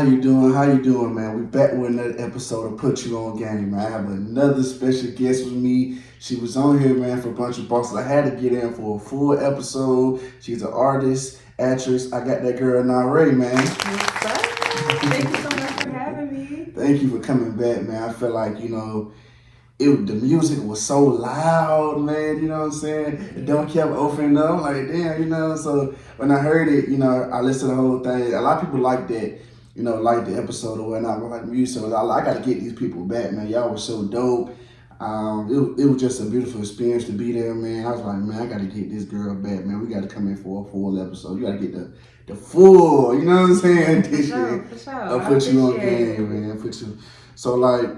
How you doing? How you doing, man? We back with another episode of Put You On Game, man. I have another special guest with me. She was on here, man, for a bunch of bosses. I had to get in for a full episode. She's an artist, actress. I got that girl, NARAI, man. What's up? Thank you so much for having me. Thank you for coming back, man. I feel like, the music was so loud, man, you know what I'm saying? It don't kept opening up, I'm like, damn, so when I heard it, I listened to the whole thing. A lot of people like that, like the episode or whatnot, but like music, so I got to get these people back, man. Y'all were so dope. It was just a beautiful experience to be there, man. I was like, man, I got to get this girl back, man. We got to come in for a full episode. You got to get the full, you know what I'm saying? For sure. I'll put you on game, man. So, like,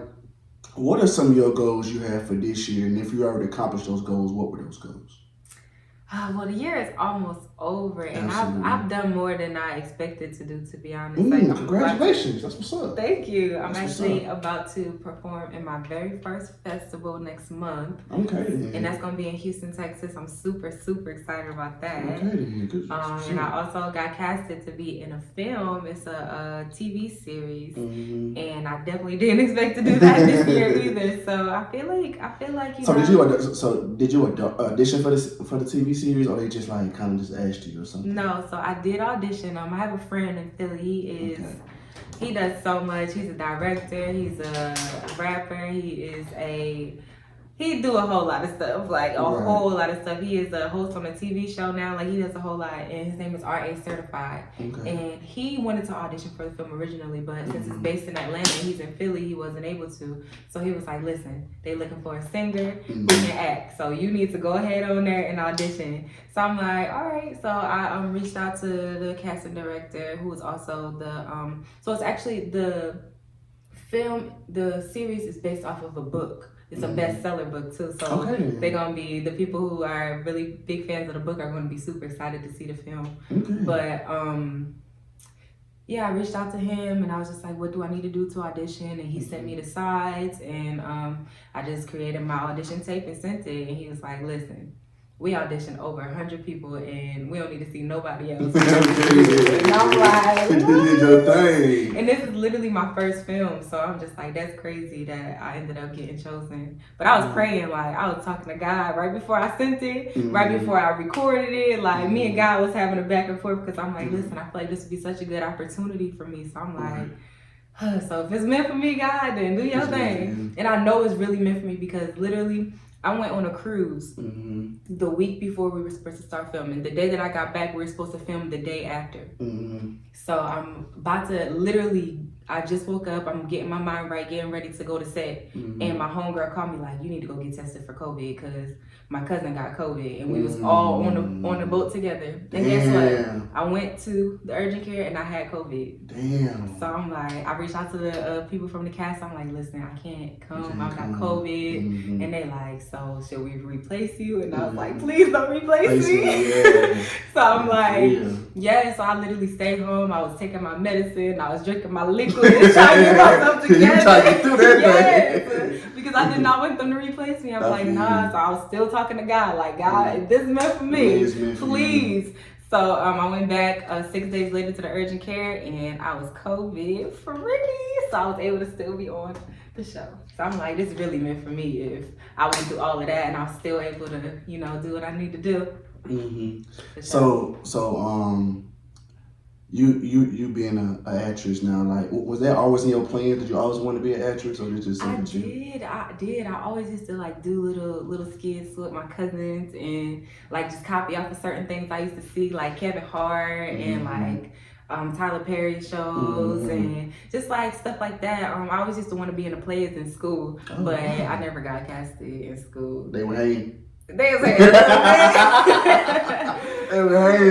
what are some of your goals you have for this year? And if you already accomplished those goals, what were those goals? Well, the year is almost over, and I've done more than I expected to do, to be honest. Congratulations. That's what's up. Thank you. I'm actually about to perform in my very first festival next month. Okay. And that's going to be in Houston, Texas. I'm super, super excited about that. Okay. Good. And I also got casted to be in a film. It's a TV series. Mm-hmm. And I definitely didn't expect to do that this year either. So I feel like So did you audition for the TV series, or they just like kind of just asked you or something? No, so I did audition. I have a friend in Philly. He does so much. He's a director. He's a rapper. He do a whole lot of stuff, like whole lot of stuff. He is a host on a TV show now. Like, he does a whole lot, and his name is RA Certified. Okay. And he wanted to audition for the film originally, but since it's based in Atlanta and he's in Philly, he wasn't able to. So he was like, listen, they looking for a singer who can act. So you need to go ahead on there and audition. So I'm like, all right. So I reached out to the casting director, who was also so it's actually the series is based off of a book. It's a bestseller book too, so they're gonna be, the people who are really big fans of the book are gonna be super excited to see the film. Okay. But I reached out to him and I was just like, what do I need to do to audition? And he sent me the sides, and I just created my audition tape and sent it. And he was like, listen, we auditioned over 100 people and we don't need to see nobody else. And I'm like, you did your thing. And this is literally my first film, so I'm just like, that's crazy that I ended up getting chosen. But I was praying, like, I was talking to God right before I sent it, right before I recorded it. Like, me and God was having a back and forth, because I'm like, listen, I feel like this would be such a good opportunity for me. So I'm like, so if it's meant for me, God, then do your thing. And I know it's really meant for me, because literally, I went on a cruise the week before we were supposed to start filming. The day that I got back, we were supposed to film the day after. So I'm about to I just woke up, I'm getting my mind right, getting ready to go to set. And my homegirl called me like, you need to go get tested for COVID, because my cousin got COVID and we was all on the boat together. And guess what? I went to the urgent care and I had COVID. Damn. So I'm like, I reached out to the people from the cast. I'm like, listen, I can't come. I got COVID. And they like, so should we replace you? And I was like, please don't replace me. So I'm like, so I literally stayed home. I was taking my medicine. I was drinking my liquid, trying to get myself together. You trying to get through that because I did not want them to replace me. I was like, nah. So I was still talking to God, like, God, if this is meant for me, please. So I went back 6 days later to the urgent care, and I was COVID free. So I was able to still be on the show. So I'm like, this is really meant for me. If I went through all of that and I was still able to, do what I need to do. So you being an actress now, like, was that always in your plans? Did you always want to be an actress, or did it just something I did. I always used to like do little skits with my cousins and like just copy off of certain things I used to see, like Kevin Hart and like Tyler Perry shows and just like stuff like that. I always used to want to be in the plays in school, but I never got casted in school. They were hating. They was like, hey,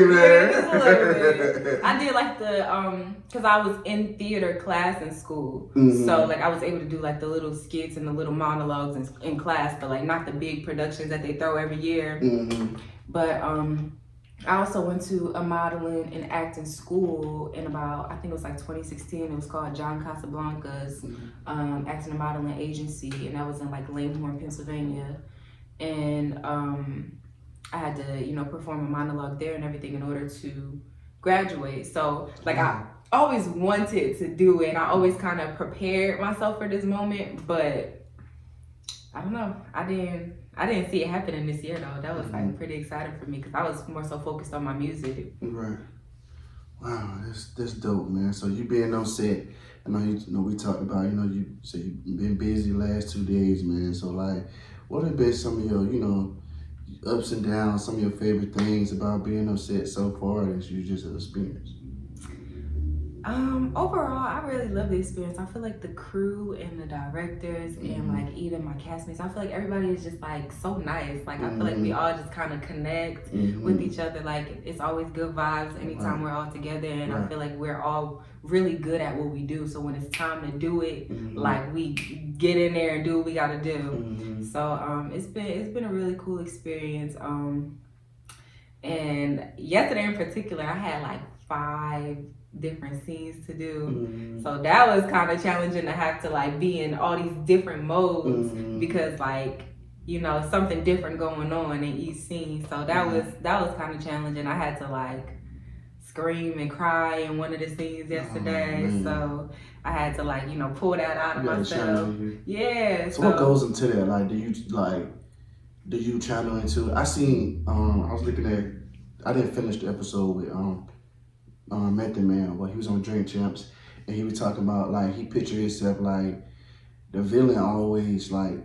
man. Just a little bit. I did like the because I was in theater class in school, so like I was able to do like the little skits and the little monologues in class, but like not the big productions that they throw every year. But I also went to a modeling and acting school in about, I think it was like 2016. It was called John Casablanca's acting and modeling agency, and that was in like Langhorne, Pennsylvania. And I had to, perform a monologue there and everything in order to graduate. So like I always wanted to do it. And I always kind of prepared myself for this moment, but I don't know. I didn't see it happening this year though. That was like pretty exciting for me because I was more so focused on my music. Right. Wow, that's dope, man. So you being on set, I know we talked about, you say you've been busy the last 2 days, man. So like, what have been some of your, ups and downs, some of your favorite things about being on set so far that you just experienced? Overall, I really love the experience. I feel like the crew and the directors and like even my castmates, I feel like everybody is just like so nice. Like I feel like we all just kind of connect with each other. Like it's always good vibes anytime we're all together, and I feel like we're all really good at what we do. So when it's time to do it, like we get in there and do what we gotta do. So it's been a really cool experience. And yesterday in particular, I had like 5 different scenes to do. So that was kind of challenging to have to like be in all these different modes because like, something different going on in each scene. So that was kind of challenging. I had to like scream and cry in one of the scenes yesterday. So I had to like, pull that out of myself. Yeah. So what goes into that? Like, do you channel into? I seen. I was looking at. I didn't finish the episode with Method Man, but he was on Drink Champs, and he was talking about like he pictured himself like the villain always like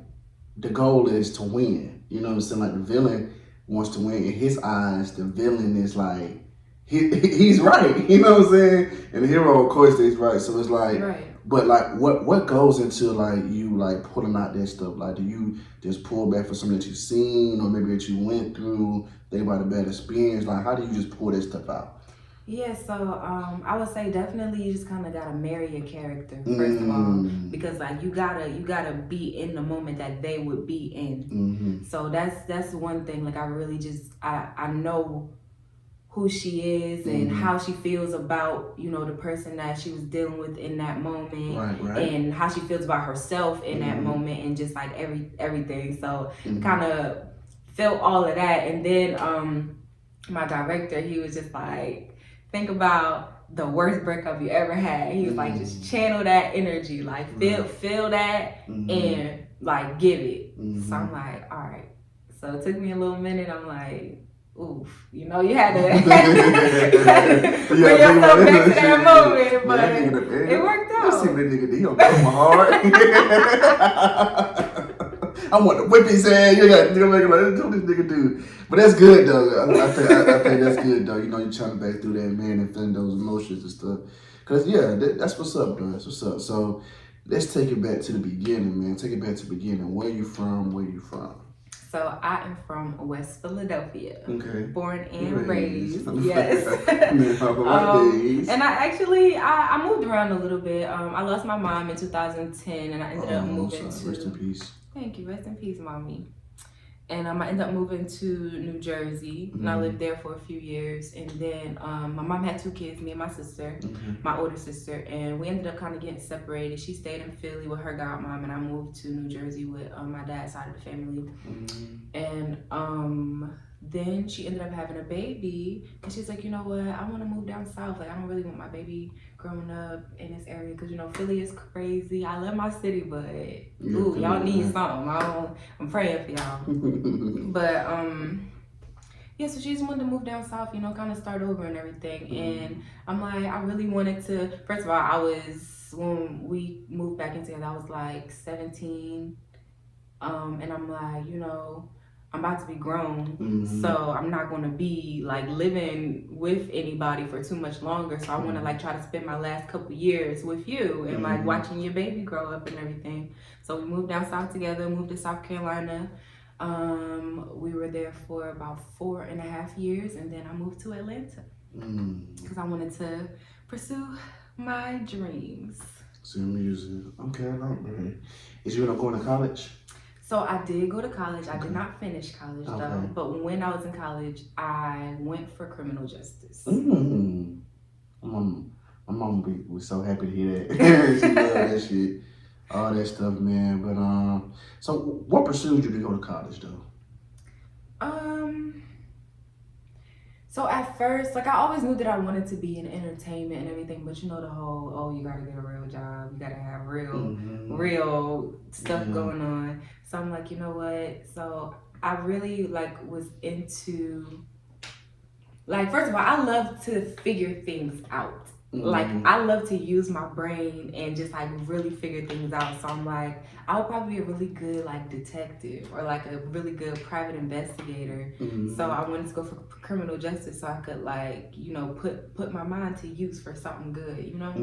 the goal is to win. You know what I'm saying? Like the villain wants to win. In his eyes, the villain is like he's right. You know what I'm saying? And the hero, of course, is right. So it's like. Right. But like, what goes into like you like pulling out that stuff? Like, do you just pull back for something that you've seen, or maybe that you went through, think about a bad experience? Like, how do you just pull that stuff out? Yeah, so I would say definitely you just kind of gotta marry your character first of all, because like you gotta be in the moment that they would be in. So that's one thing. Like I really just I know who she is and how she feels about, the person that she was dealing with in that moment, and how she feels about herself in that moment, and just like everything. So kind of felt all of that. And then my director, he was just like, think about the worst breakup you ever had. He was like, just channel that energy, like feel that and like give it. So I'm like, all right. So it took me a little minute. I'm like, oof, you had to bring yourself back to that moment, but it worked out. Let's see what that nigga did. He don't come hard. I want to whip his head. You got to make it like, what this nigga do? But that's good though. I think that's good though. You're trying to back through that, man, and feeling those emotions and stuff. Cause that's what's up, though. That's what's up. So let's take it back to the beginning, man. Take it back to the beginning. Where you from? So I am from West Philadelphia. Okay. Born and raised. Yes. And I moved around a little bit. I lost my mom in 2010, and I ended up moving to. Rest in peace. Thank you. Rest in peace, mommy. And I ended up moving to New Jersey, and I lived there for a few years. And then my mom had 2 kids, me and my sister, my older sister, and we ended up kind of getting separated. She stayed in Philly with her godmom, and I moved to New Jersey with my dad's side of the family. And then she ended up having a baby, and she's like, you know what, I want to move down south. Like, I don't really want my baby growing up in this area, because Philly is crazy. I love my city, but y'all need something. I'm praying for y'all. But so she just wanted to move down south, kind of start over and everything. And I'm like, I really wanted to. First of all, when we moved back in together, I was like 17, and I'm like, I'm about to be grown, so I'm not going to be like living with anybody for too much longer. So I want to like try to spend my last couple years with you and like watching your baby grow up and everything. So we moved down south together, moved to South Carolina. We were there for about 4.5 years, and then I moved to Atlanta because I wanted to pursue my dreams. So music. Okay, I like that. Is you going to college? So I did go to college. I did not finish college though. But when I was in college, I went for criminal justice. My mom was so happy to hear that. She loved that shit. All that stuff, man. But so what pursued you to go to college though? So at first, like, I always knew that I wanted to be in entertainment and everything, but you know the whole, oh, you gotta get a real job, you gotta have real stuff going on. So I'm like, you know what? So I really like was into, like, first of all, I love to figure things out. Like, I love to use my brain and just like really figure things out. So I'm like, I would probably be a really good like detective or like a really good private investigator. So I wanted to go for criminal justice so I could, like, you know, put my mind to use for something good, you know.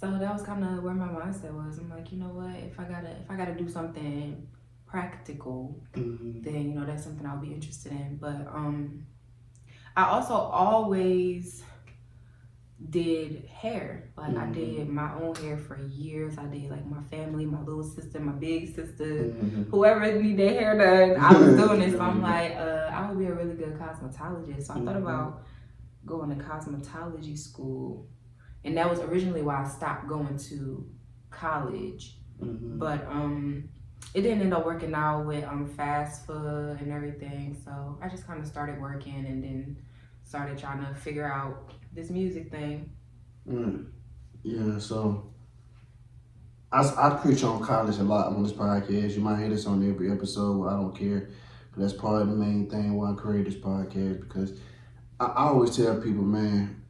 So that was kind of where my mindset was. I'm like, you know what, if I gotta do something practical, then, you know, that's something I'll be interested in. But I also always did hair. Like, I did my own hair for years. I did like my family, my little sister, my big sister, whoever need their hair done, I was doing it. So I'm like, I would be a really good cosmetologist. So I thought about going to cosmetology school, and that was originally why I stopped going to college. But it didn't end up working out with fast food and everything. So I just kind of started working and then started trying to figure out this music thing. Yeah, so I preach on college a lot on this podcast. You might hear this on every episode. I don't care. But that's part of the main thing why I created this podcast, because I always tell people, man,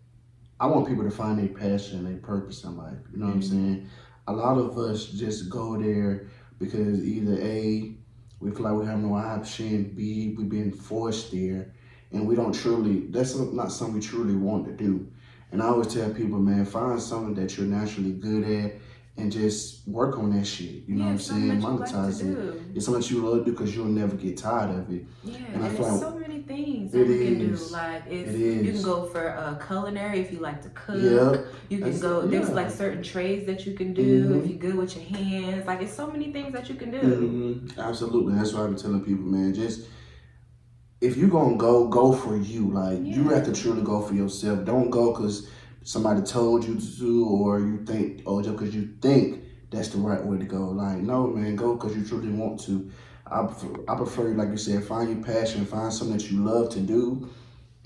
I want people to find their passion and their purpose in life. You know what I'm saying? A lot of us just go there because either A, we feel like we have no option, B, we've been forced there, and we don't truly, that's not something we truly want to do. And I always tell people, man, find something that you're naturally good at and just work on that shit. You know what I'm saying? Monetize it. It's something that you love to do because you'll never get tired of it. Yeah, and I feel like so many things that you can do. Like, you can go for culinary if you like to cook. You can go, there's like certain trades that you can do if you're good with your hands. Like, it's so many things that you can do. Absolutely. That's why I'm telling people, man, just if you're gonna go for you. Like, you have to truly go for yourself. Don't go because somebody told you to, or you think, or just because you think that's the right way to go. Like, no, man, go because you truly want to. I prefer, like you said, find your passion, find something that you love to do,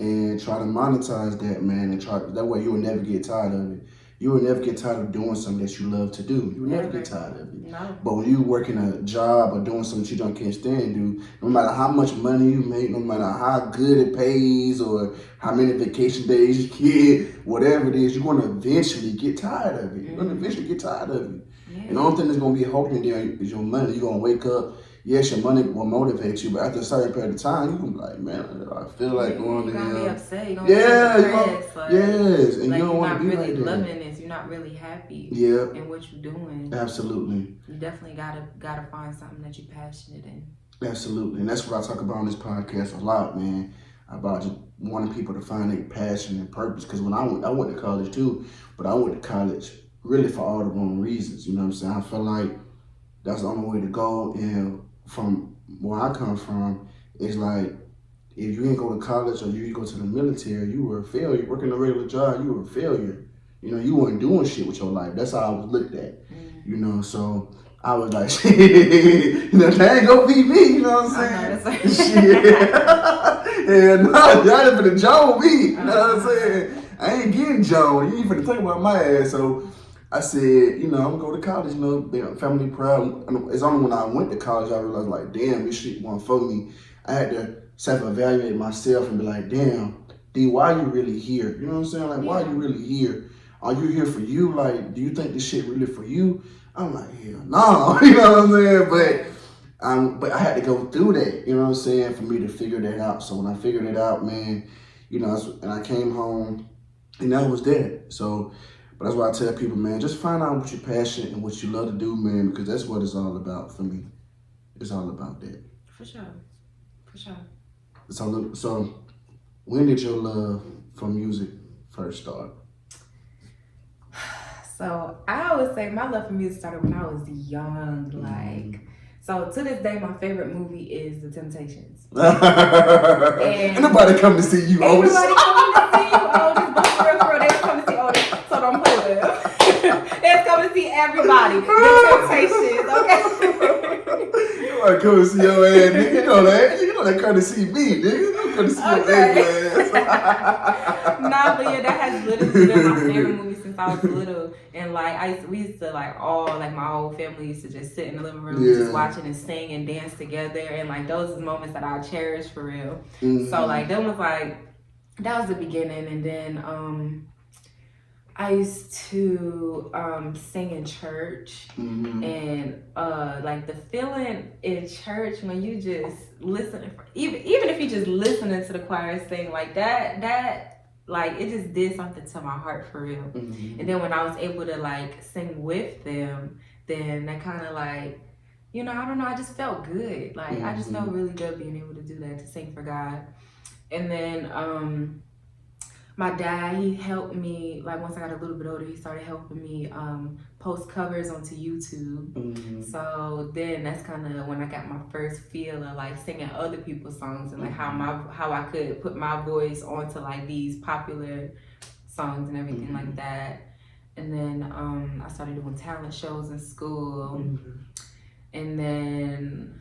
and try to monetize that, man. And that way you will never get tired of it. You will never get tired of doing something that you love to do. You will never get tired of it. No. But when you working a job or doing something that you can't stand to do, no matter how much money you make, no matter how good it pays or how many vacation days you get, whatever it is, you're going to eventually get tired of it. You're going to eventually get tired of it. And the only thing that's going to be holding you there is your money. You're going to wake up. Yes, your money will motivate you, but after a certain period of time, you can be like, man, I feel like going to hell. You're going to be upset. You're going to be depressed. Yes, and like, you don't want to be really like that. Loving this. You're not really happy in what you're doing. Absolutely. You definitely gotta find something that you're passionate in. Absolutely, and that's what I talk about on this podcast a lot, man, about just wanting people to find their passion and purpose. Because when I went to college too, but I went to college really for all the wrong reasons. You know what I'm saying? I felt like that's the only way to go, and from where I come from, it's like, if you didn't go to college or you didn't go to the military, you were a failure. Working a regular job, you were a failure. You know, you weren't doing shit with your life. That's how I was looked at. You know, so I was like, shit, you know, that ain't gonna be me. You know what I'm saying? Shit. Yeah, no, y'all ain't finna Joe me. You know what I'm saying? I ain't getting Joe. You ain't finna talk about my ass. So I said, you know, I'm gonna go to college, you know, family proud. It's only when I went to college I realized, like, damn, this shit wasn't for me. I had to self-evaluate myself and be like, damn, D, why are you really here? You know what I'm saying? Like, why are you really here? Are you here for you? Like, do you think this shit really for you? I'm like, hell no. You know what I'm saying? But I had to go through that, you know what I'm saying, for me to figure that out. So when I figured it out, man, you know, and I came home, and that was that. So, but that's why I tell people, man, just find out what you're passionate and what you love to do, man, because that's what it's all about for me. It's all about that. For sure. For sure. So when did your love for music first start? So I always say my love for music started when I was young. Like, so to this day, my favorite movie is The Temptations. And nobody come to see you, Otis. Nobody coming to see you, Otis. But for real, they come to see Otis. So don't play with them. They're coming to see everybody. The Temptations, okay? Nobody come to see your ass, nigga. You know that. You know they come to see me, nigga. Could've smoked that glass. Nah, but yeah, that has literally been my favorite movie since I was little. And like we used to like my whole family used to just sit in the living room just watching and sing and dance together. And like those are moments that I cherish for real. So like that was the beginning. And then I used to sing in church, and like the feeling in church when you just listen, even if you just listening to the choir sing, like that like it just did something to my heart for real. And then when I was able to like sing with them, then that kind of like, you know, I don't know, I just felt good. Like I just felt really good being able to do that, to sing for God. And then my dad, he helped me, like once I got a little bit older, he started helping me post covers onto YouTube. So then that's kind of when I got my first feel of like singing other people's songs and like how I could put my voice onto like these popular songs and everything like that. And then I started doing talent shows in school. And then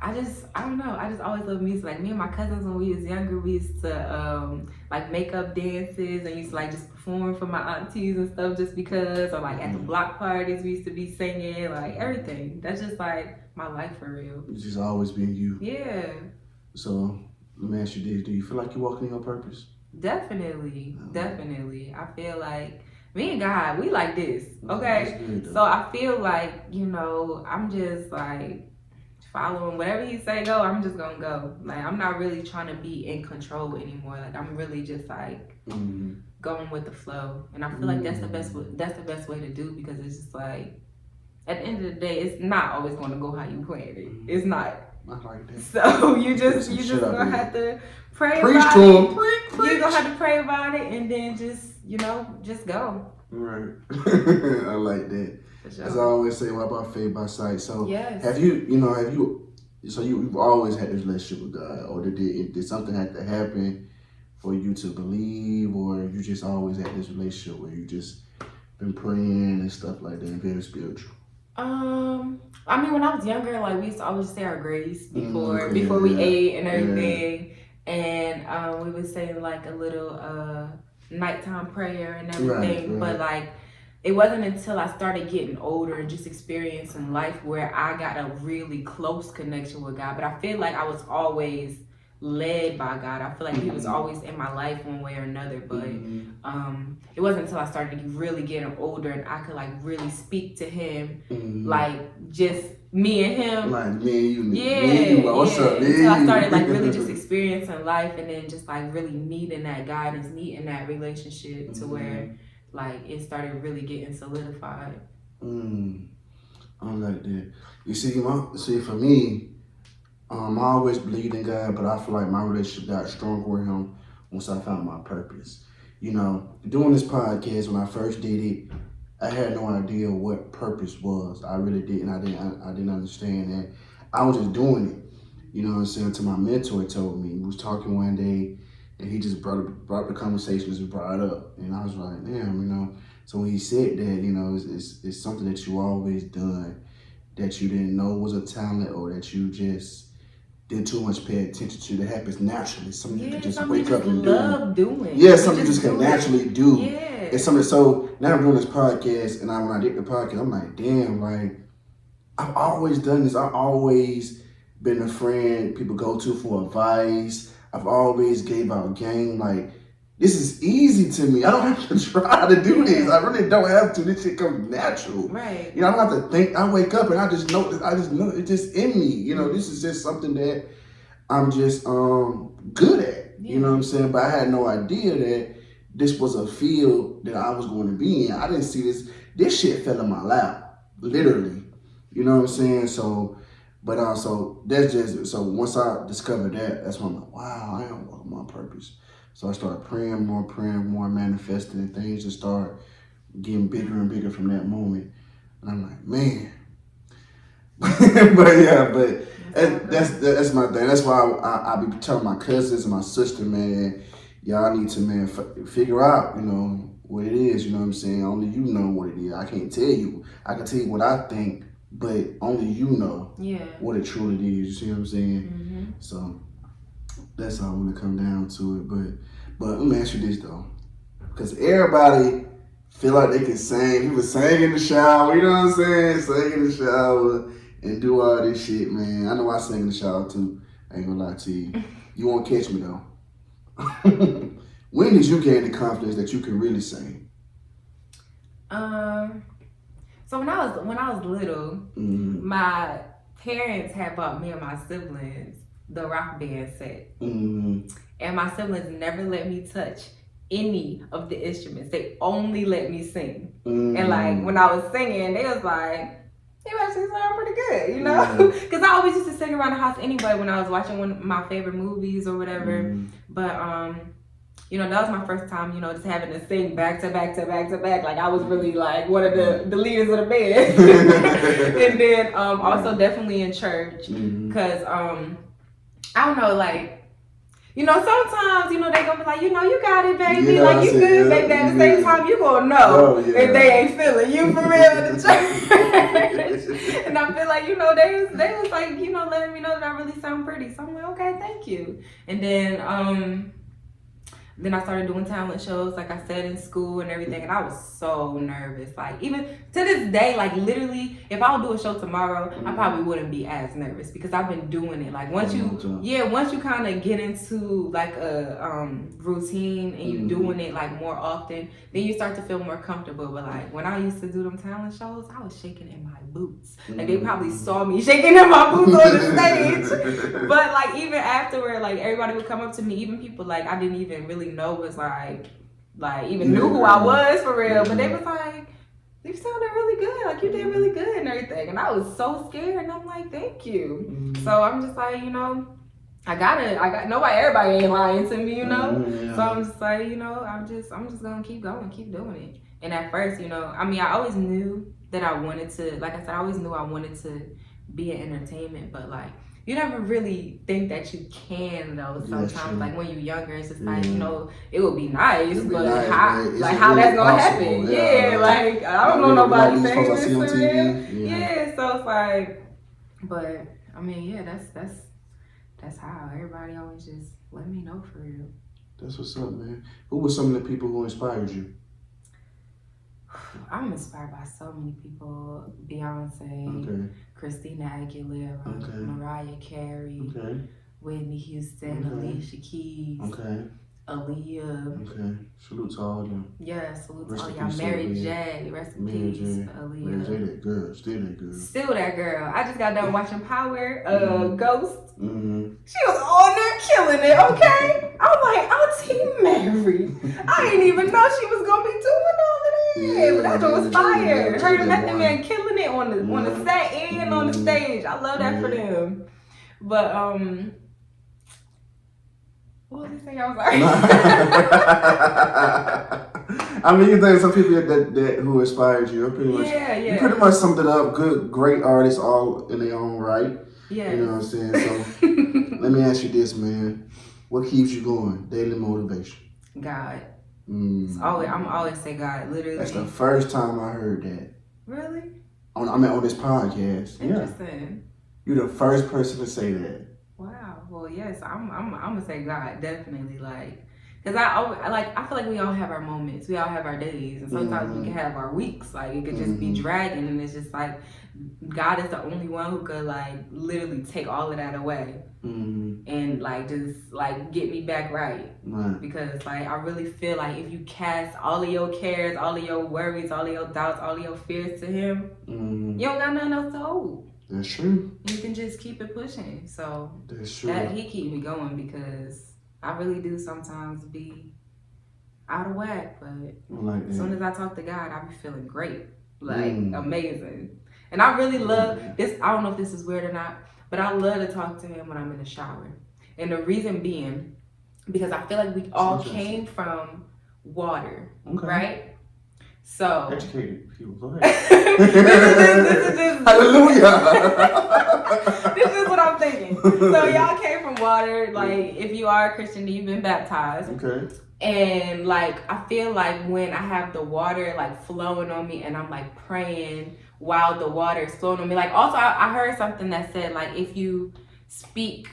I don't know. I just always loved music. Like me and my cousins when we was younger, we used to like make up dances and used to like just perform for my aunties and stuff just because, or like at the block parties we used to be singing, like everything. That's just like my life for real. It's just always been you. Yeah. So let me ask you this: do you feel like you're walking in your purpose? Definitely. I feel like me and God, we like this. Okay. Good, so I feel like, you know, I'm just like following whatever he say go, I'm just gonna go. Like I'm not really trying to be in control anymore. Like I'm really just like going with the flow. And I feel like that's the best way to do, because it's just like at the end of the day, it's not always gonna go how you planned it. It's not. I like that. So you just gonna have to pray about it. You're gonna have to pray about it and then just, you know, just go. Right. I like that. Sure. As I always say, what about faith by sight? So have you so you've always had this relationship with God, or did something have to happen for you to believe, or you just always had this relationship where you just been praying and stuff like that and very spiritual? I mean, when I was younger, like we used to always say our grace before we ate and everything. And we would say like a little nighttime prayer and everything. Right. But like it wasn't until I started getting older and just experiencing life where I got a really close connection with God. But I feel like I was always led by God. I feel like he was always in my life one way or another. But it wasn't until I started really getting older and I could like really speak to him, like just me and him. Like me and you. Yeah. Me and you. What's up, man? Until I started like really just experiencing life, and then just like really needing that guidance, needing that relationship to where like it started really getting solidified. I like that. You see, for me, I always believed in God, but I feel like my relationship got stronger with him once I found my purpose. You know, doing this podcast, when I first did it, I had no idea what purpose was. I really didn't. I didn't understand that. I was just doing it. You know what I'm saying? Until my mentor told me. We was talking one day, and he just brought the conversations and brought it up. And I was like, damn, you know. So when he said that, you know, it's something that you always done, that you didn't know was a talent, or that you just didn't too much pay attention to, that happens naturally. Something you can just wake up and do. Yeah, something you just can naturally do. Yeah. It's something. So now I'm doing this podcast, and when I did the podcast, I'm like, damn, like I've always done this. I've always been a friend people go to for advice. I've always gave out game. Like, this is easy to me. I don't have to try to do this. I really don't have to. This shit comes natural. Right. You know, I don't have to think. I wake up and I just know it's just in me. You know, this is just something that I'm just good at. You know what I'm saying? But I had no idea that this was a field that I was going to be in. I didn't see this. This shit fell in my lap, literally. You know what I'm saying? So, but also that's just, so once I discovered that, that's when I'm like, wow, I am walking my purpose. So I started praying more, manifesting, and things just start getting bigger and bigger from that moment. And I'm like, man. but that's my thing. That's why I be telling my cousins and my sister, man, y'all need to, man, figure out, you know, what it is. You know what I'm saying? Only you know what it is. I can't tell you. I can tell you what I think, but only you know what it truly is. You see what I'm saying? So That's all when it come down to it. But let me ask you this though, because everybody feel like they can sing. People sing in the shower. You know what I'm saying? Sing in the shower and do all this shit, man. I know I sing in the shower too. I ain't gonna lie to you. You won't catch me though. When did you gain the confidence that you can really sing? So when I was little, my parents had bought me and my siblings the rock band set, and my siblings never let me touch any of the instruments. They only let me sing, and like when I was singing, they was like, "You actually sound pretty good," you know? Because I always used to sing around the house anyway when I was watching one of my favorite movies or whatever. But you know, that was my first time, you know, just having to sing back to back to back to back. Like I was really like one of the leaders of the band. And then also definitely in church, because I don't know, like, you know, sometimes, you know, they gonna be like, you know, you got it, baby. Yeah, like, you good, baby. At the same time, you gonna know if they ain't feeling you for real in the church. And I feel like, you know, they was like, you know, letting me know that I really sound pretty. So I'm like, okay, thank you. And then I started doing talent shows, like I said, in school and everything, and I was so nervous. Like, even to this day, like, literally, if I would do a show tomorrow, I probably wouldn't be as nervous because I've been doing it. Like, once you kind of get into, like, a routine and you doing it, like, more often, then you start to feel more comfortable. But, like, when I used to do them talent shows, I was shaking in my boots. Like, they probably saw me shaking in my boots on the stage. But, like, even afterward, like, everybody would come up to me, even people, like, I didn't even really know was like even knew who I was for real, but they was like, you sounded really good, like you did really good and everything, and I was so scared, and I'm like, thank you. So I'm just like, you know, I got everybody ain't lying to me, you know. So I'm just like, you know, I'm just gonna keep going, keep doing it. And at first, you know, I mean, I always knew that I wanted to, like I said, I always knew I wanted to be in entertainment, but like, you never really think that you can though. Sometimes, like when you're younger, it's just like, you know, it would be nice, but how that's gonna happen? Yeah, like I don't know nobody saying this for real. Yeah, so it's like, but I mean, yeah, that's how everybody always just let me know for real. That's what's up, man. Who were some of the people who inspired you? I'm inspired by so many people. Beyonce, Christina Aguilera, Mariah Carey, Whitney Houston, Alicia Keys, Aaliyah. Salute to all of them. Yeah, salute to all y'all. Mary J. Rest in peace, Aaliyah. Mary J, that girl. Still that girl. I just got done watching Power, Ghost. She was on there killing it, okay? I'm like, Auntie Mary. I didn't even know she was gonna be doing all of that. But that joint was fire. Her and Method Man killing it on the set and on the stage. I love that for them. But what was he saying? I'm sorry. I mean, you think some people that who inspired you, pretty much. You pretty much summed it up. Great artists, all in their own right. Yeah. You know what I'm saying? So let me ask you this, man. What keeps you going? Daily motivation. God. I'm always say God. Literally. That's the first time I heard that. Really? On this podcast. Interesting. You're the first person to say that. Wow. Well, yes, I'm gonna say God, definitely. Like, cause I feel like we all have our moments, we all have our days, and sometimes we can have our weeks. Like it could just be dragging, and it's just like God is the only one who could like literally take all of that away and like just like get me back right. Because like I really feel like if you cast all of your cares, all of your worries, all of your doubts, all of your fears to Him, you don't got nothing else to hold. That's true. You can just keep it pushing. So that's true. That He keep me going because I really do sometimes be out of whack. But as soon as I talk to God, I be feeling great, like amazing. And I really love this. I don't know if this is weird or not, but I love to talk to Him when I'm in the shower. And the reason being, because I feel like we all came from water, right? So educated people, go ahead. this is just hallelujah. This is what I'm thinking. So y'all came from water. Like if you are a Christian, you've been baptized. Okay. And like I feel like when I have the water like flowing on me and I'm like praying while the water is flowing on me. Like also I heard something that said like if you speak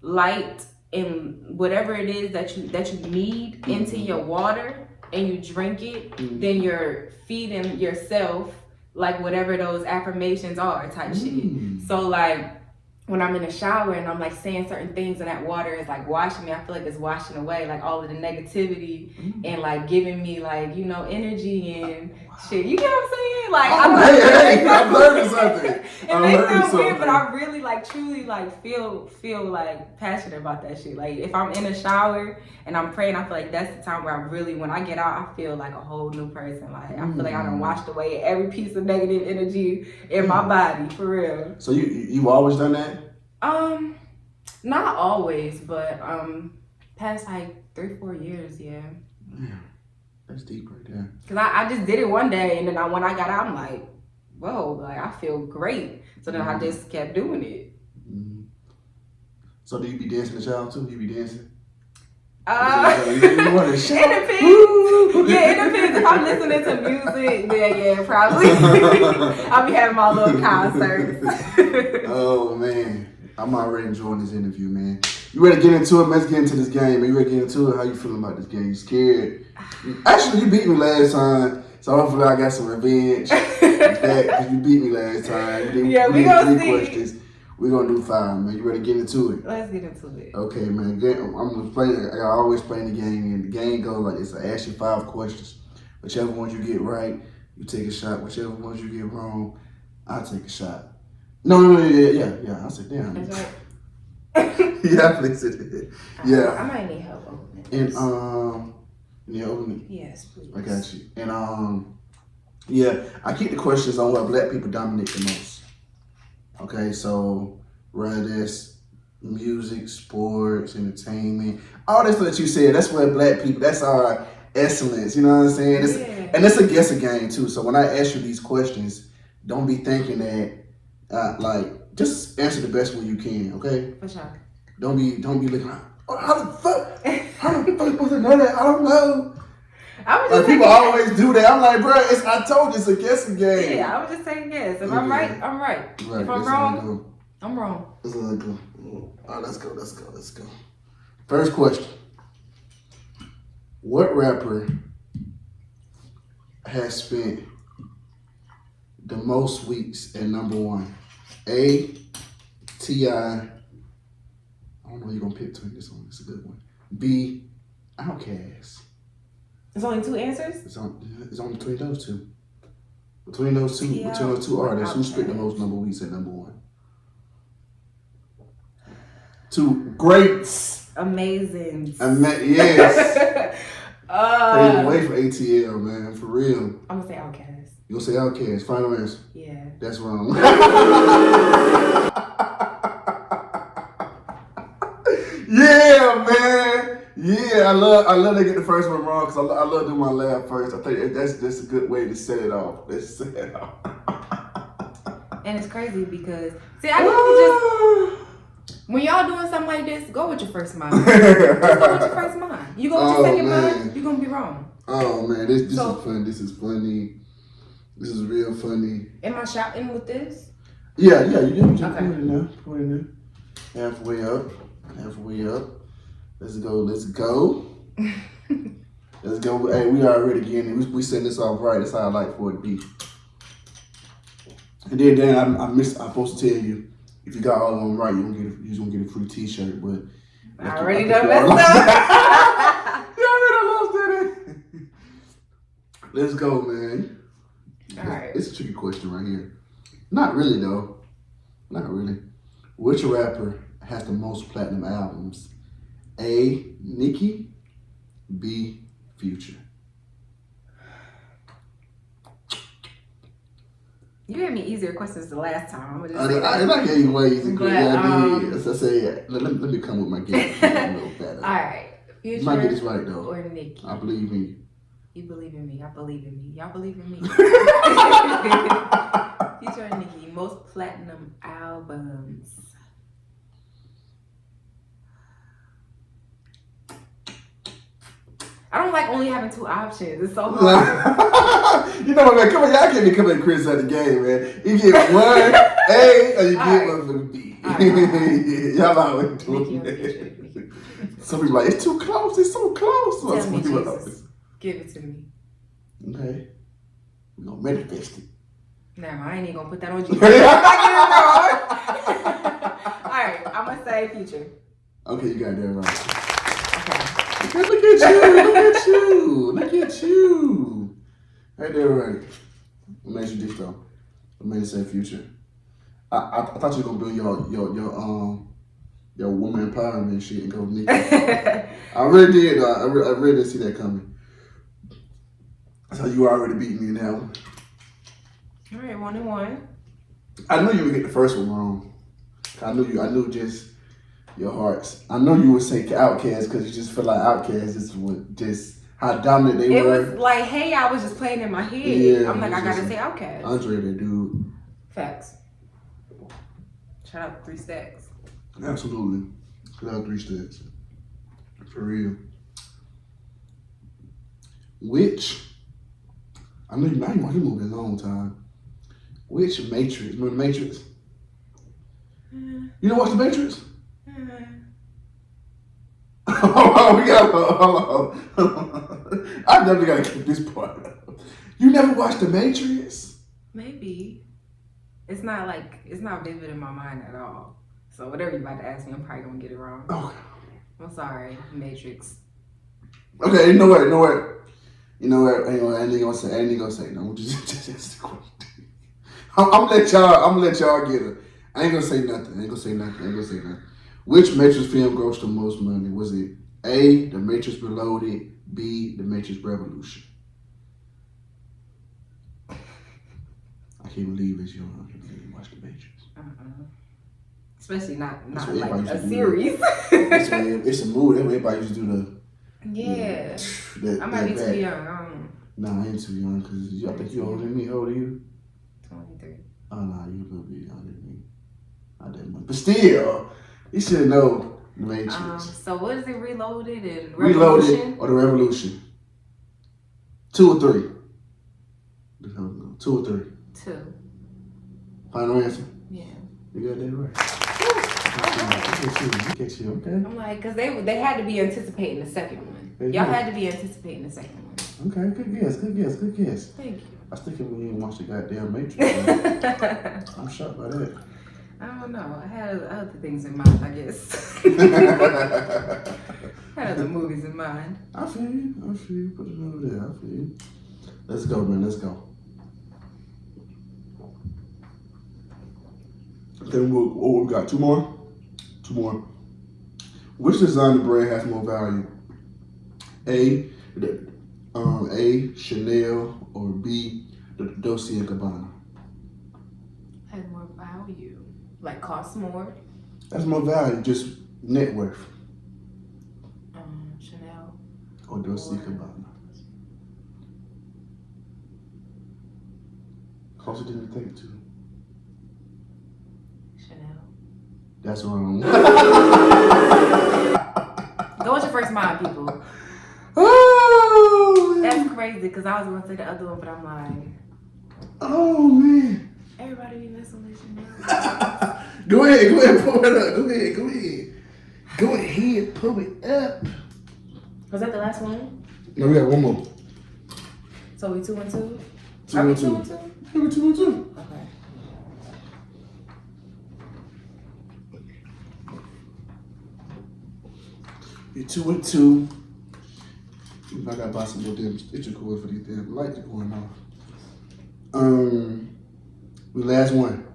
light and whatever it is that you need into your water and you drink it, then you're feeding yourself like whatever those affirmations are type shit. So like when I'm in the shower and I'm like saying certain things and that water is like washing me, I feel like it's washing away like all of the negativity and like giving me like, you know, energy and shit. You get what I'm saying? Like I'm learning something. It may sound weird, but I really like truly like feel like passionate about that shit. Like if I'm in a shower and I'm praying, I feel like that's the time where I really, when I get out, I feel like a whole new person. Like I feel like I done washed away every piece of negative energy in my body, for real. So you've always done that? Not always, but past like 3-4 years, yeah. That's deep right there. Cause I just did it one day, and then when I got out, I'm like, whoa, like I feel great. So then I just kept doing it. So do you be dancing in the shower too? You be dancing? It depends. Yeah, it depends. If I'm listening to music, then yeah, probably. I'll be having my little concerts. Oh man, I'm already enjoying this interview, man. You ready to get into it? Let's get into this game. Are you ready to get into it? How you feeling about this game? You scared? Actually, you beat me last time, so hopefully I got some revenge. Because you beat me last time. We gonna see. Questions. We're gonna do 5, man. You ready to get into it? Let's get into it. Okay, man. I'm gonna play. I always play the game, and the game goes like this: I ask you 5 questions. Whichever ones you get right, you take a shot. Whichever ones you get wrong, I take a shot. No, yeah. I said, damn. That's right. Yeah, please. Yeah. I might need help opening this. And yeah, open it. Yes, please. I got you. And yeah, I keep the questions on what black people dominate the most. Okay, so whether that's music, sports, entertainment, all this that you said, that's what black people, that's our excellence, you know what I'm saying? And it's a guessing game too. So when I ask you these questions, don't be thinking that like just answer the best way you can, okay? For sure. Don't be looking like, oh, how the fuck supposed to know that? I don't know. I was just people always do that. I'm like, bro, I told you it's a guessing game. Yeah, I was just saying yes. If I'm right, I'm right. If I'm wrong, I'm wrong. Let's go. All right, let's go. First question. What rapper has spent the most weeks at #1? A, T.I. I don't know you're going to pick between this one. It's a good one. B, Outkast. There's only 2 answers? It's on between those two. Between those two artists, who spent the most number of weeks at #1? 2 greats. Amazing. Yes. Paved the way for ATL, man, for real. I'm gonna say Outkast. You gonna say Outkast? Final answer. Yeah. That's wrong. Yeah, man. Yeah, I love to get the first one wrong because I love doing my laugh first. I think that's a good way to set it off. Let's set it off. And it's crazy because I need to just when y'all doing something like this, go with your first mind. Just go with your first mind. You go with your second mind, you're gonna be wrong. Oh man, this is fun. This is funny. This is real funny. Am I shouting with this? Yeah, you can okay. Put it in there. Halfway up. Let's go. Let's go. Hey, we already getting it. We set this off right. That's how I like for it to be. And then I'm supposed to tell you, if you got all of them right, you're gonna get a free T-shirt. But I already done messed up. You already lost it. Let's go, man. All right. It's a tricky question right here. Not really though. Not really. Which rapper has the most platinum albums? A, Nicki. B, Future. You gave me easier questions the last time. I gave you way easier questions. I did. As I say, let me come with my game a little better. All right. Future. You might get this right though. Or Nicki. I believe in you. You believe in me. I believe in me. Y'all believe in me. Future and Nicki, most platinum albums. I don't like only having 2 options. It's so hard. You know what, man? Come on, y'all can't be coming and criticize the game, man. You get 1 A or you get 1 for the B. Y'all always doing that. Some people like, it's too close. It's so close. Tell me, Jesus. Give it to me. Okay. We're going to manifest it. Nah, I ain't even going to put that on Jesus. Alright, I'm going to say future. Okay, you got that right. Okay. Look at you. Look at you. Look at you. Right there, right. What made you do though? What made you say future? I thought you were gonna build your woman empowerment shit and go with me. I really did. I really didn't see that coming. So you already beat me in that one. All right, 1-1. I knew you would get the first one wrong. I knew just your hearts. I know you would say Outkast because you just feel like Outkast just how dominant they were. It was like, hey, I was just playing in my head. Yeah, I'm like, I gotta say Outkast. Andre, that dude. Facts. Shout out 3 Stacks. Absolutely. Shout out 3 Stacks. For real. Which, I know you watched the movie a long time. Which Matrix? Remember the Matrix? You don't watch the Matrix? Hold on. I never gotta keep this part up. You never watched the Matrix? Maybe. It's not vivid in my mind at all. So whatever you're about to ask me, I'm probably gonna get it wrong. Okay. I'm sorry, Matrix. Okay, you know what? I ain't gonna say no. Just ask the question. I'm gonna let y'all get it. I ain't gonna say nothing. Which Matrix film grossed the most money? Was it A, The Matrix Reloaded, B, The Matrix Revolution? I can't believe it's young. I can't believe you watched The Matrix. Especially not like a series. It's a movie. Everybody used to do Yeah. I might be too young. Nah, I ain't too young because I think you're older than me. How old are you? 23. Oh, nah, you're a little bit younger than me. Not that much. But still, you should know The Matrix. So what is it, Reloaded and Revolution? Reloaded or The Revolution? 2 or 3? 2 or 3? 2. Final answer? Yeah. You got that right. Look at you, okay. I'm like, because they had to be anticipating the second one. Y'all had to be anticipating the second one. Okay, good guess. Thank you. I was thinking we didn't watch the goddamn Matrix. I'm shocked by that. I don't know. I had other things in mind, I guess. I had other movies in mind. I feel you. Put it over there. I feel you. Let's go, man. Let's go. Then we got 2 more. 2 more. Which designer brand has more value? A, Chanel, or B, Dolce & Gabbana? Has more value. Like costs more? That's more value, just net worth. Chanel. Or Dolce & Gabbana. Closer than you think too. Chanel. That's wrong. Go with your first mind, people. Oh, that's crazy because I was going to say the other one, but I'm like, oh man. Everybody be messing with Chanel. Go ahead, pull it up. Go ahead, pull it up. Was that the last one? No, we got 1 more. So we 2 and 2? 2 and 2. Yeah, we 2 and 2. Okay. You're 2 and 2. I gotta buy some more damn stitcher cord for these damn lights going off. The last one.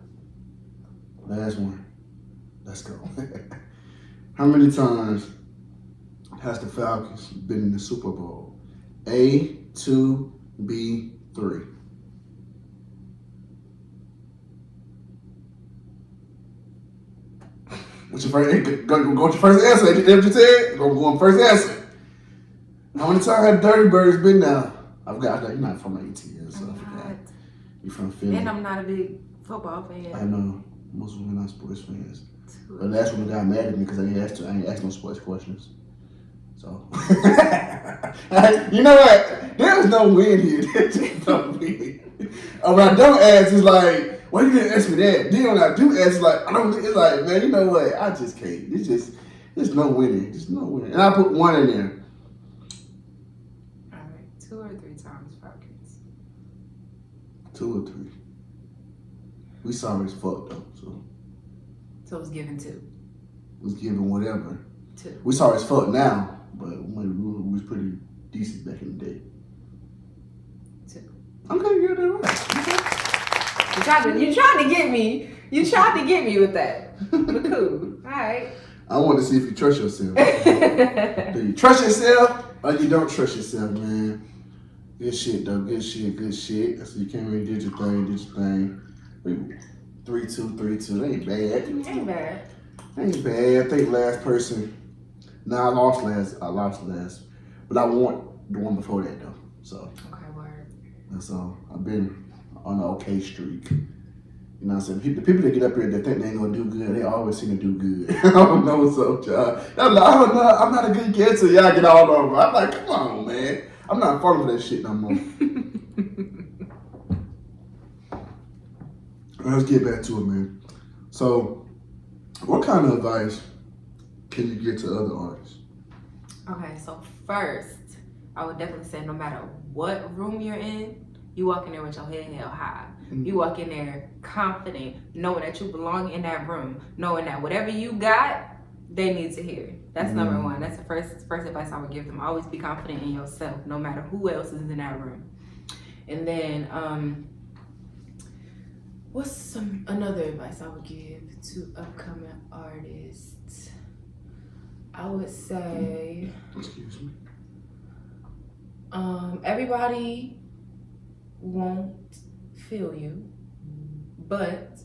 Let's go. How many times has the Falcons been in the Super Bowl? A, 2, B, 3. What's your first? Go with your first answer. That's what you said. Go on first answer. How many times have Dirty Birds been now? I've got. You're not from ATL, so I forgot. You're from Philly. And I'm not a big football fan. I know. Most women are sports fans. But last one got mad at me because I ain't asked no sports questions. So you know what? There is no win here. There's no win. What I don't ask is like, why you didn't ask me that? Then when I do ask, like, I don't. It's like, man, you know what? I just can't. There's no winning. There's no winning. And I put 1 in there. All right, 2 or 3 times Falcons. 2 or 3. We sorry as fuck though. So it was given 2. Was given whatever. 2. We sorry as fuck now, but we was pretty decent back in the day. 2. Okay, you're there right. You tried to get me. You tried to get me with that. But cool. All right. I want to see if you trust yourself. Do you trust yourself or you don't trust yourself, man? Good shit though. Good shit. So you came in and did your thing. 3-2. That ain't bad. Ain't bad. I think last person. Nah, I lost last. But I want the one before that though. So. Okay, word. And so I've been on an okay streak. You know what I'm saying? The people that get up here that think they ain't gonna do good, they always seem to do good. I don't know what's up, y'all. I'm not a good guesser. Y'all get all over. I'm like, come on, man. I'm not falling for that shit no more. Let's get back to it, man. So, what kind of advice can you give to other artists? Okay, so first, I would definitely say no matter what room you're in, you walk in there with your head held high. Mm-hmm. You walk in there confident, knowing that you belong in that room, knowing that whatever you got, they need to hear. That's number 1. That's the first advice I would give them. Always be confident in yourself, no matter who else is in that room. And then, what's another advice I would give to upcoming artists? I would say, excuse me. Everybody won't feel you, but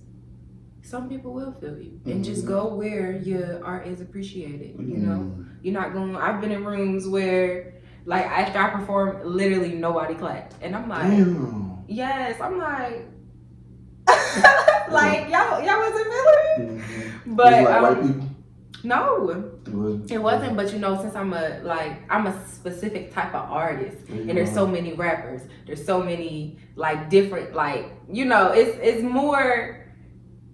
some people will feel you. And just go where your art is appreciated. You know, you're not going. I've been in rooms where, like, after I perform, literally nobody clapped, and I'm like, damn. Yes, I'm like. Like y'all wasn't feeling it, but was like white people. No, it wasn't. But you know, since I'm a specific type of artist, and there's so many rappers, there's so many like different, like, you know, it's more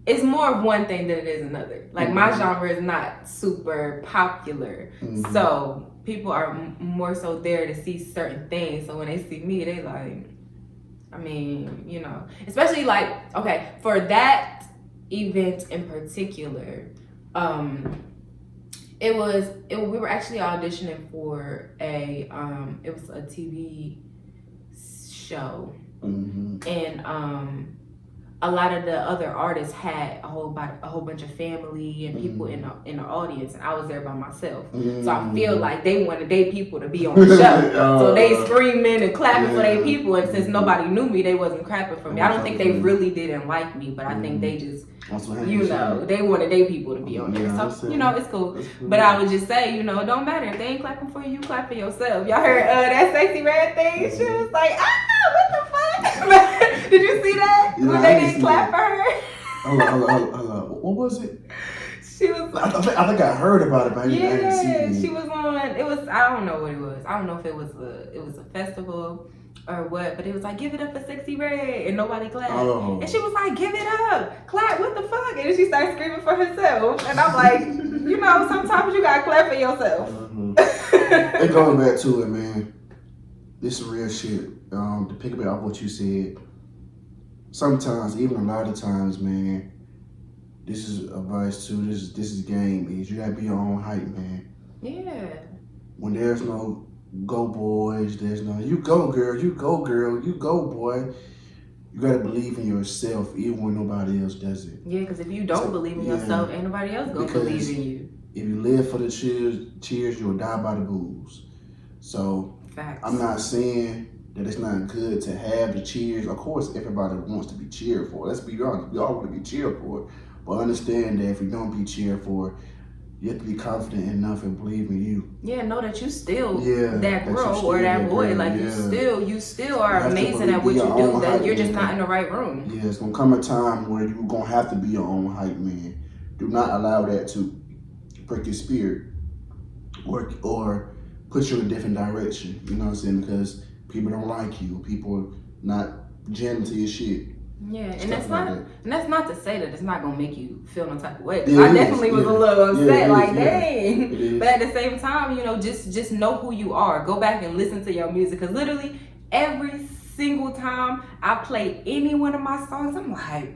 of one thing than it is another. Like my genre is not super popular, so people are more so there to see certain things. So when they see me, they like. I mean, you know, especially like, okay, for that event in particular, we were actually auditioning for it was a TV show, and a lot of the other artists had a whole bunch of family and people in the audience, and I was there by myself. So I feel like they wanted their people to be on the show. So they screaming and clapping for their people, and since nobody knew me, they wasn't clapping for me. I don't think they really didn't like me, but I think they just, you know, they wanted their people to be on there. So, you know, it's cool. But I would just say, you know, it don't matter. If they ain't clapping for you, clap for yourself. Y'all heard that Sexy Red thing? She was like, what the fuck? Did you see that? Yeah, when they didn't clap for her? Hold on. What was it? She was. I think I heard about it, but I didn't see it. She was on. It was. I don't know what it was. I don't know if it was a festival or what, but it was like, give it up for Sexy Red, and nobody clapped. Oh. And she was like, give it up, clap, what the fuck? And then she started screaming for herself, and I'm like, you know, sometimes you gotta clap for yourself. It goes back to it, man. This is real shit. To pick up off what you said. Sometimes, even a lot of times, man, this is advice too. This is game. Is you gotta be your own hype, man. Yeah. When there's no go boys, there's no you go girl, you go boy. You gotta believe in yourself, even when nobody else does it. Yeah, because if you don't believe in yourself, ain't nobody else gonna believe in you. If you live for the cheers, you'll die by the booze. So Facts. I'm not saying that it's not good to have the cheers. Of course, everybody wants to be cheered for. Let's be honest. We all want to be cheered for. But understand that if you don't be cheered for, you have to be confident enough and believe in you. Yeah, know that you still that girl or that boy. Girl, like you still are amazing at what you do. That you're just not in the right room. Yeah, it's gonna come a time where you're gonna have to be your own hype man. Do not allow that to break your spirit or put you in a different direction. You know what I'm saying? Because people don't like you. People are not jamming to your shit. Yeah, and Stuff like that. that's not to say that it's not gonna make you feel no type of way. Yeah, I it definitely is, was yeah. a little upset, Yeah, it like is, yeah. dang. It is. But at the same time, just know who you are. Go back and listen to your music, because literally every single time I play any one of my songs, I'm like,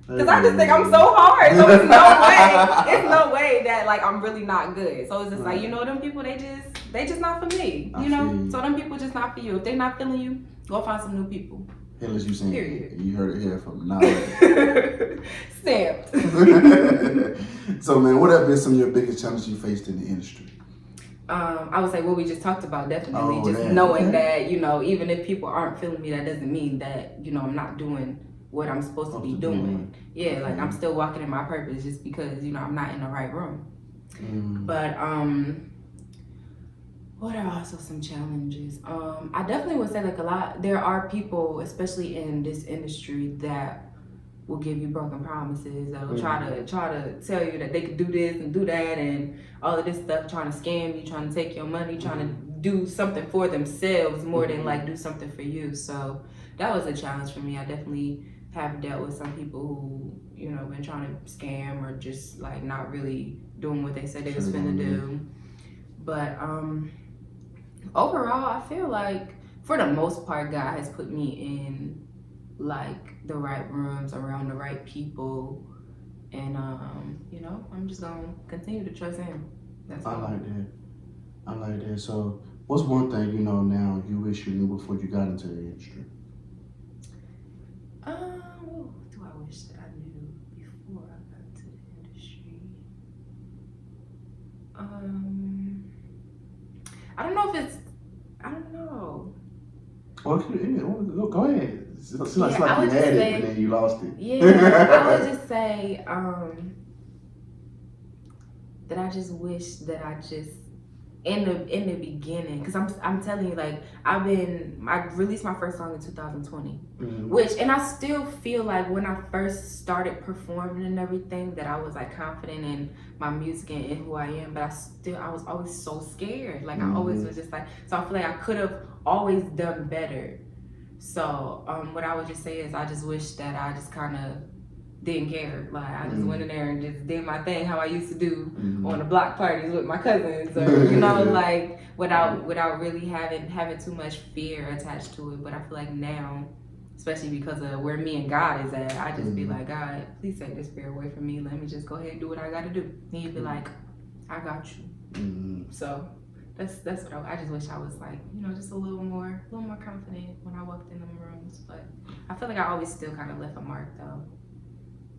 because I just think I'm so hard. So it's no way that like I'm really not good. So it's just like, them people, they just not for me. So them people just not for you. If they not feeling you, go find some new people. Hell is you saying? Period. You heard it here from NARAI. Stamped. So man, what have been some of your biggest challenges you faced in the industry? I would say what we just talked about, definitely. Oh, just yeah. knowing Okay. that, even if people aren't feeling me, that doesn't mean that, I'm not doing what I'm supposed to be doing. Yeah, like I'm still walking in my purpose just because, I'm not in the right room. But what are also some challenges? I definitely would say like there are people, especially in this industry, that will give you broken promises, that will try to tell you that they could do this and do that and all of this stuff, trying to scam you, trying to take your money, trying to do something for themselves more than like do something for you. So that was a challenge for me. I definitely have dealt with some people who, been trying to scam or just like not really doing what they said they was finna do. But overall, I feel like for the most part, God has put me in like the right rooms around the right people, and I'm just gonna continue to trust Him. That's all. I like that. So, what's one thing now you wish you knew before you got into the industry? What do I wish that I knew before I got into the industry? I don't know if it's. I don't know. Well, go ahead. It's like I you would had just it, say- but then you lost it. Yeah, I would just say that I just wish that I just in the beginning, because I'm telling you, like I released my first song in 2020, and I still feel like when I first started performing and everything that I was like confident in my music and in who I am, but I was always so scared. Like I always was just like, so I feel like I could have always done better. So what I would just say is I just wish that I just kind of didn't care. Like I just went in there and just did my thing how I used to do on the block parties with my cousins, or like without really having too much fear attached to it. But I feel like now, especially because of where me and God is at, I just be like, God, please take this fear away from me. Let me just go ahead and do what I gotta do. And He'd be like, I got you. So that's what I just wish I was like, just a little more confident when I walked in them rooms. But I feel like I always still kind of left a mark though.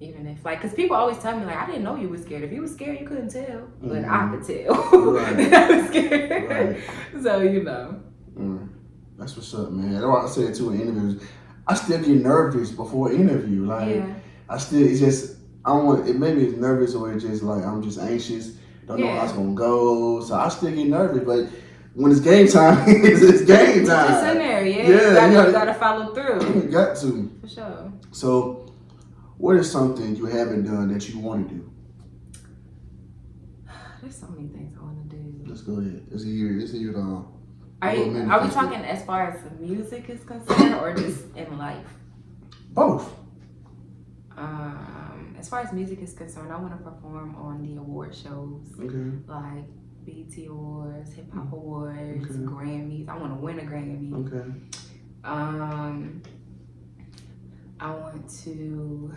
Even if, like, because people always tell me, like, I didn't know you were scared. If you were scared, you couldn't tell. But I could tell. Right. I was scared. Right. So, That's what's up, man. That's why I said too in interviews. I still get nervous before an interview. Like, it's just, I don't want, it maybe it's nervous or it's just like, I'm just anxious. Don't know how it's going to go. So I still get nervous. But when it's game time, it's game time. Just in there, you got to follow through. You got to. For sure. So, what is something you haven't done that you want to do? There's so many things I want to do. Let's go ahead. Let's hear it all. Are we talking as far as the music is concerned or just in life? Both. As far as music is concerned, I want to perform on the award shows. Okay. Like BET Awards, Hip Hop Awards, Grammys. I want to win a Grammy. Okay. I want to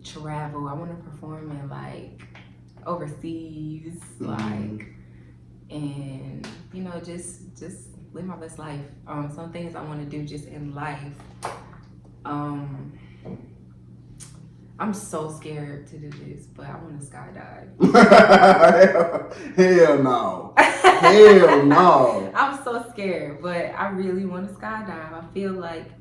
travel. I want to perform in like overseas, like, and just live my best life. Some things I want to do just in life. I'm so scared to do this, but I want to skydive. Hell no. Hell no. I'm so scared, but I really want to skydive. I feel like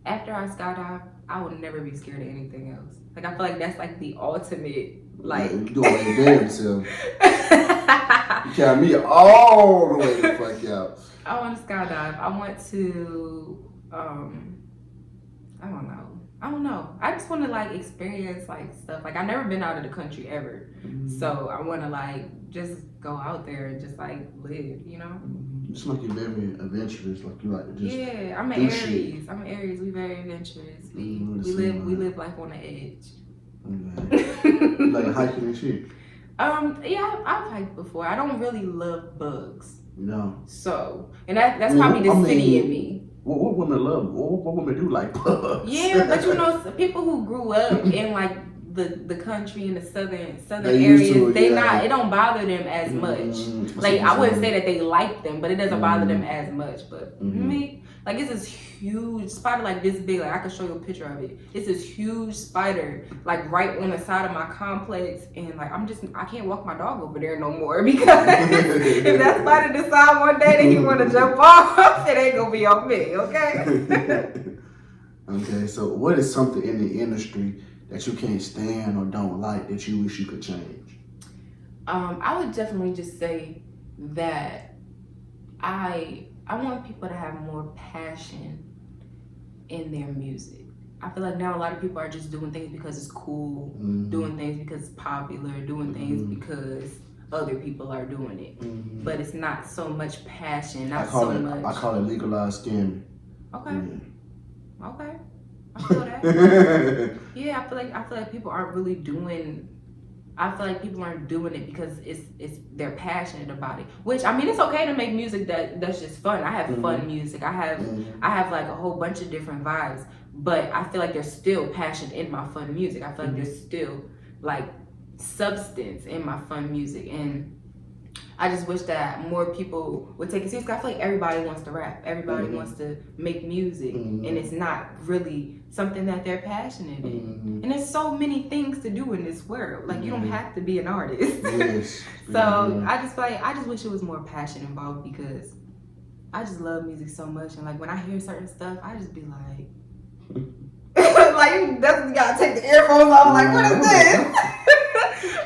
after I skydive, I will never be scared of anything else. Like, I feel like that's like the ultimate, like... You doing your damn self. You count me all the way the fuck out. I want to skydive. I want to, I don't know. I don't know. I just want to like experience like stuff. Like I've never been out of the country ever, so I want to like just go out there and just like live. You know. You seem like you're very adventurous. Like you like to just Yeah, I'm an do Aries. shit. I'm an Aries. We very adventurous. We Same we line. live life on the edge. Okay. You like hiking and shit. Yeah, I've hiked before. I don't really love bugs. No. So, and that's probably the city in me. What women love? What women do like bugs? Yeah, but you know, people who grew up in like the country in the southern They areas, used to it, they yeah. not. It don't bother them as much. Like I wouldn't say that they like them, but it doesn't bother them as much. But me, like it's this huge spider, like this big. Like I could show you a picture of it. It's this huge spider, like right on the side of my complex, and like I can't walk my dog over there no more because if that spider decide one day that he want to jump off, it ain't gonna be on me. Okay. Okay. So, what is something in the industry that you can't stand or don't like that you wish you could change? I would definitely just say that I want people to have more passion in their music. I feel like now a lot of people are just doing things because it's cool, doing things because it's popular, doing things because other people are doing it. But it's not so much passion, not so much. I call it legalized scamming. Okay. Yeah. Okay. I feel that. Yeah, I feel like people aren't really doing. I feel like people aren't doing it because it's they're passionate about it. Which I mean, it's okay to make music that's just fun. I have fun music. I have like a whole bunch of different vibes. But I feel like there's still passion in my fun music. I feel like there's still like substance in my fun music, and I just wish that more people would take it serious. I feel like everybody wants to rap. Everybody wants to make music, and it's not really something that they're passionate in. And there's so many things to do in this world. Like you don't have to be an artist. Yes. So I just feel like I just wish it was more passion involved because I just love music so much. And like when I hear certain stuff, I just be like, like you definitely gotta take the earphones off. Like what is this?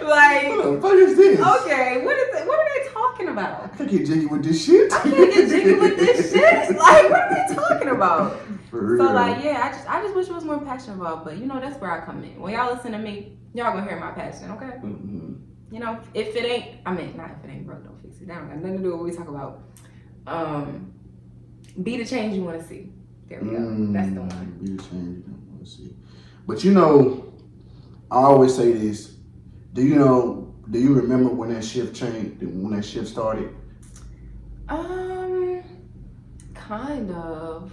Like what the fuck is this? Okay, what is it? What are they talking about? I can't get jiggy with this shit. I can't get jiggy with this shit. Like, what are they talking about? For real. So, like, yeah, I just wish it was more passionate about. But you know, that's where I come in. When y'all listen to me, y'all gonna hear my passion, okay? You know, if it ain't, I mean, not if it ain't broke, don't fix it. That don't got nothing to do with what we talk about. Be the change you want to see. There we go. That's the one. Be the change you want to see. But you know, I always say this. Do you remember when that shift changed? When that shift started? Kind of.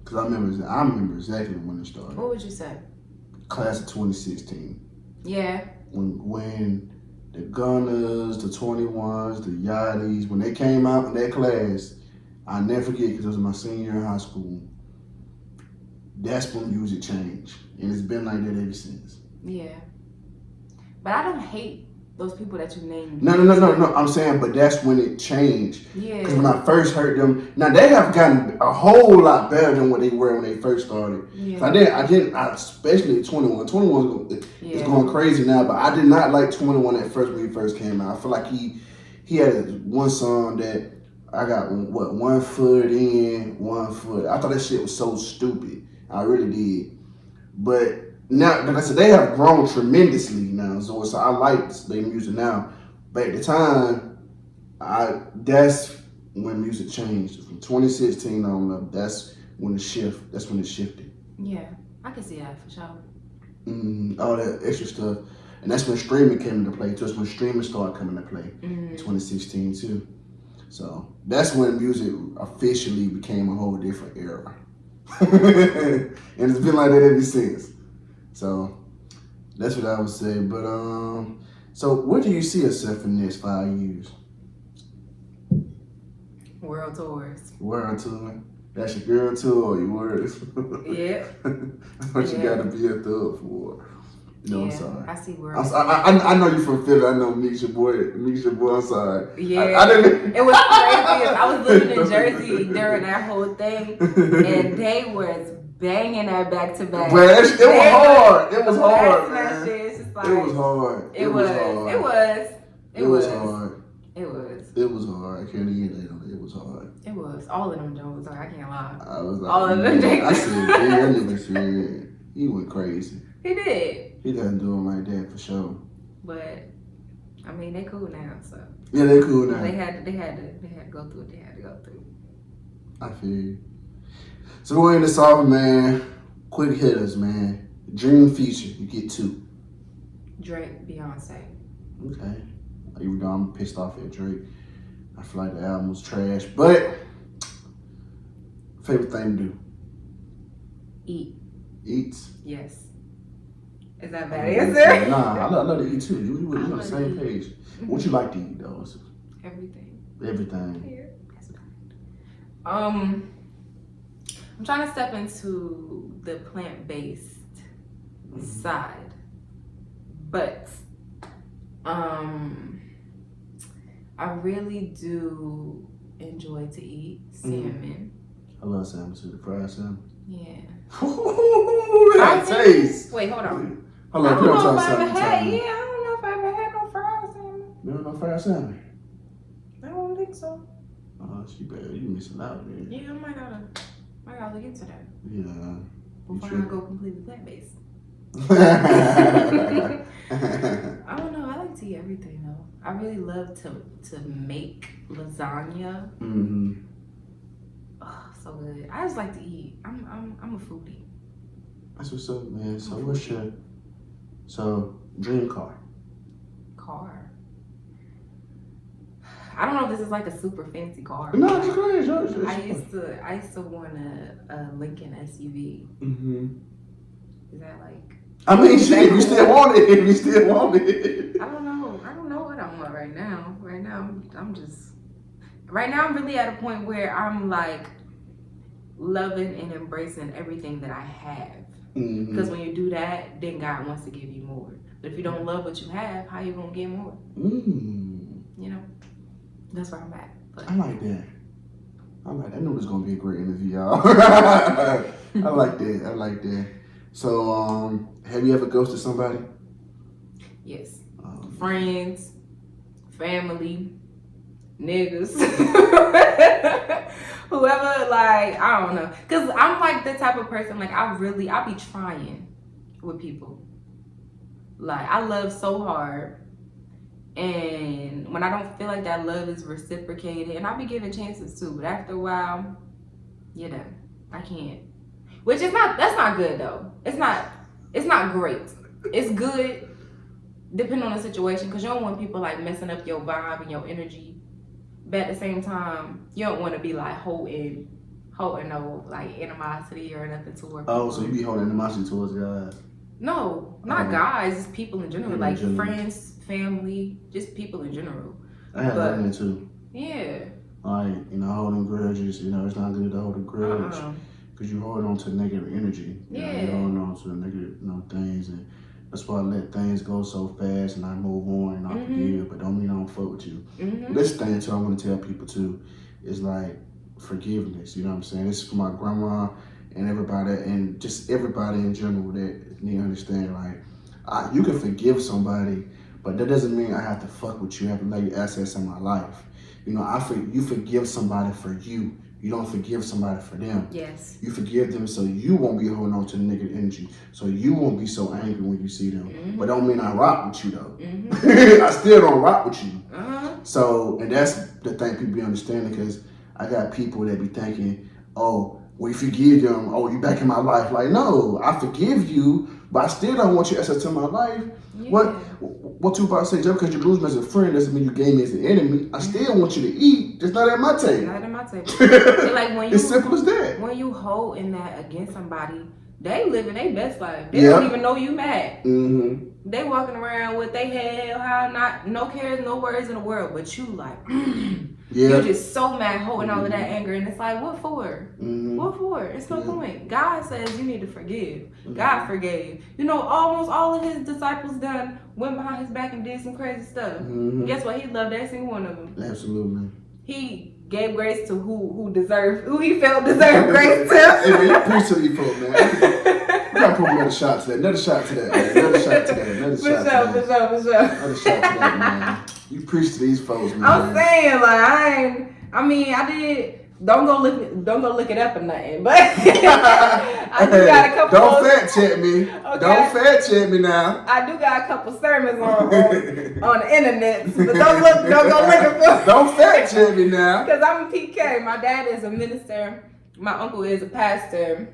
Cause I remember exactly when it started. What would you say? Class of 2016. Yeah. When the Gunners, the 21s, the Yachties, when they came out in that class, I'll never forget because it was my senior year in high school. That's when music changed, and it's been like that ever since. Yeah. But I don't hate those people that you named. No. I'm saying, but that's when it changed. Yeah. Because when I first heard them, now they have gotten a whole lot better than what they were when they first started. Yeah. So I especially 21. 21 is going crazy now, but I did not like 21 at first when he first came out. I feel like he had one song that I got 1 foot in, 1 foot. I thought that shit was so stupid. I really did. But now, like I said, they have grown tremendously now, so I like their music now. But at the time, that's when music changed. From 2016 on up, that's when it shifted. Yeah, I can see that for sure. All that extra stuff. And that's when streaming came into play, too. That's when streaming started coming into play in 2016, too. So that's when music officially became a whole different era. And it's been like that ever since. So that's what I would say. But so where do you see yourself in the next 5 years? World tours. World tour. That's your girl tour or your words? Yeah. What you gotta be a thug for. No, I'm sorry. I see world I know you from Philly. I know Meek's your boy. I'm sorry. Yeah. I didn't. It was crazy. I was living in Jersey during that whole thing, and they was banging that back to back. But it was hard. It was hard, man. That shit. It's just like, it was hard. It was hard. It was. It was hard. I can't even hate on it. It was hard. It was. All of them Jones was hard. I can't lie. I was like, all of them. I said, that nigga said he went crazy. He did. He doesn't do him like that for sure. But I mean, they cool now, so. Yeah, they cool now. They had to go through what they had to go through. I feel you. So we're in this off, man. Quick hitters, man. Dream feature. You get 2. Drake, Beyonce. Okay. Even though I'm pissed off at Drake. I feel like the album was trash. But favorite thing to do? Eat. Eat? Yes. Is that a bad answer? Nah, I love to eat too. We on the same page. What you like to eat though? Everything. Everything. Here. I'm trying to step into the plant-based side, but I really do enjoy to eat salmon. I love salmon too. The fried salmon. Yeah. Ooh, that taste. Wait, hold on. Hold on, I don't know if I ever had. Yeah, I don't know if I ever had no fried salmon. You don't know fried salmon? I don't think so. Oh, she bad. You missing out, man. Yeah, I might gotta look into that. Yeah. Before I go completely plant-based. I don't know. I like to eat everything though. I really love to make lasagna. Mm-hmm. Oh, so good. I just like to eat. I'm a foodie. That's what's up, man. So what's your dream car? Car. I don't know if this is like a super fancy car. No, just go ahead. I used to want a Lincoln SUV. Mm-hmm. Is that like? I mean, shit, if you still want it, I don't know what I want right now. Right now, I'm really at a point where I'm like loving and embracing everything that I have. Because when you do that, then God wants to give you more. But if you don't love what you have, how you gonna get more? You know, that's where I'm at. But I like that. I knew it was gonna be a great interview, y'all. I like that. So, have you ever ghosted somebody? Yes. Friends, family, niggas, whoever, like, I don't know. Because I'm like the type of person, like, I be trying with people. Like, I love so hard. And when I don't feel like that love is reciprocated, and I be giving chances too, but after a while, you know, I can't. Which is that's not good though. It's not great. It's good depending on the situation, because you don't want people like messing up your vibe and your energy. But at the same time, you don't want to be like holding no like animosity or nothing toward people. Oh, so you be holding animosity towards guys? No, not guys, just people in general. Like friends, family, just people in general. I had that too. Yeah. Like, holding grudges, it's not good to hold a grudge. Because you hold on to negative energy. Yeah. You hold on to negative things. And that's why I let things go so fast and I move on and I forgive. But don't mean I don't fuck with you. This thing, too, I want to tell people, too, is like forgiveness. You know what I'm saying? This is for my grandma and everybody, and just everybody in general that need to understand. Like, you can forgive somebody, but that doesn't mean I have to fuck with you. I have to let you access in my life. You forgive somebody for you. You don't forgive somebody for them. Yes. You forgive them so you won't be holding on to the negative energy. So you won't be so angry when you see them. But don't mean I rock with you though. I still don't rock with you. So, and that's the thing people be understanding, because I got people that be thinking, oh, well, if you forgive them, oh, you back in my life. Like, no, I forgive you, but I still don't want you access to my life. Yeah. What Tupac say, just because you lose me as a friend doesn't mean you gave me as an enemy. I still want you to eat, just not at my table. Not at my table. Like when it's simple as that. When you hold in that against somebody, they living their best life. They don't even know you mad. They walking around with their head high, no cares, no worries in the world, but you like, you're just so mad holding all of that anger, and it's like, what for? What for? It's no point. God says you need to forgive. God forgave. Almost all of his disciples went behind his back and did some crazy stuff. Guess what? He loved every single one of them. Absolutely. He gave grace to who he felt deserved grace to. Hey, man, you preach to these folks, man. We gotta put another shot to that. Another shot to that, man. Another shot to that. Another shot to that. For sure. Another shot to that, man. You preach to these folks, man. I'm saying, like, I did. Don't go look it up or nothing. But I do got a couple. Don't fact check me. Okay. Don't fact check me now. I do got a couple sermons on the internet, but don't go looking for. Don't fact check me now. Because I'm a PK. My dad is a minister. My uncle is a pastor.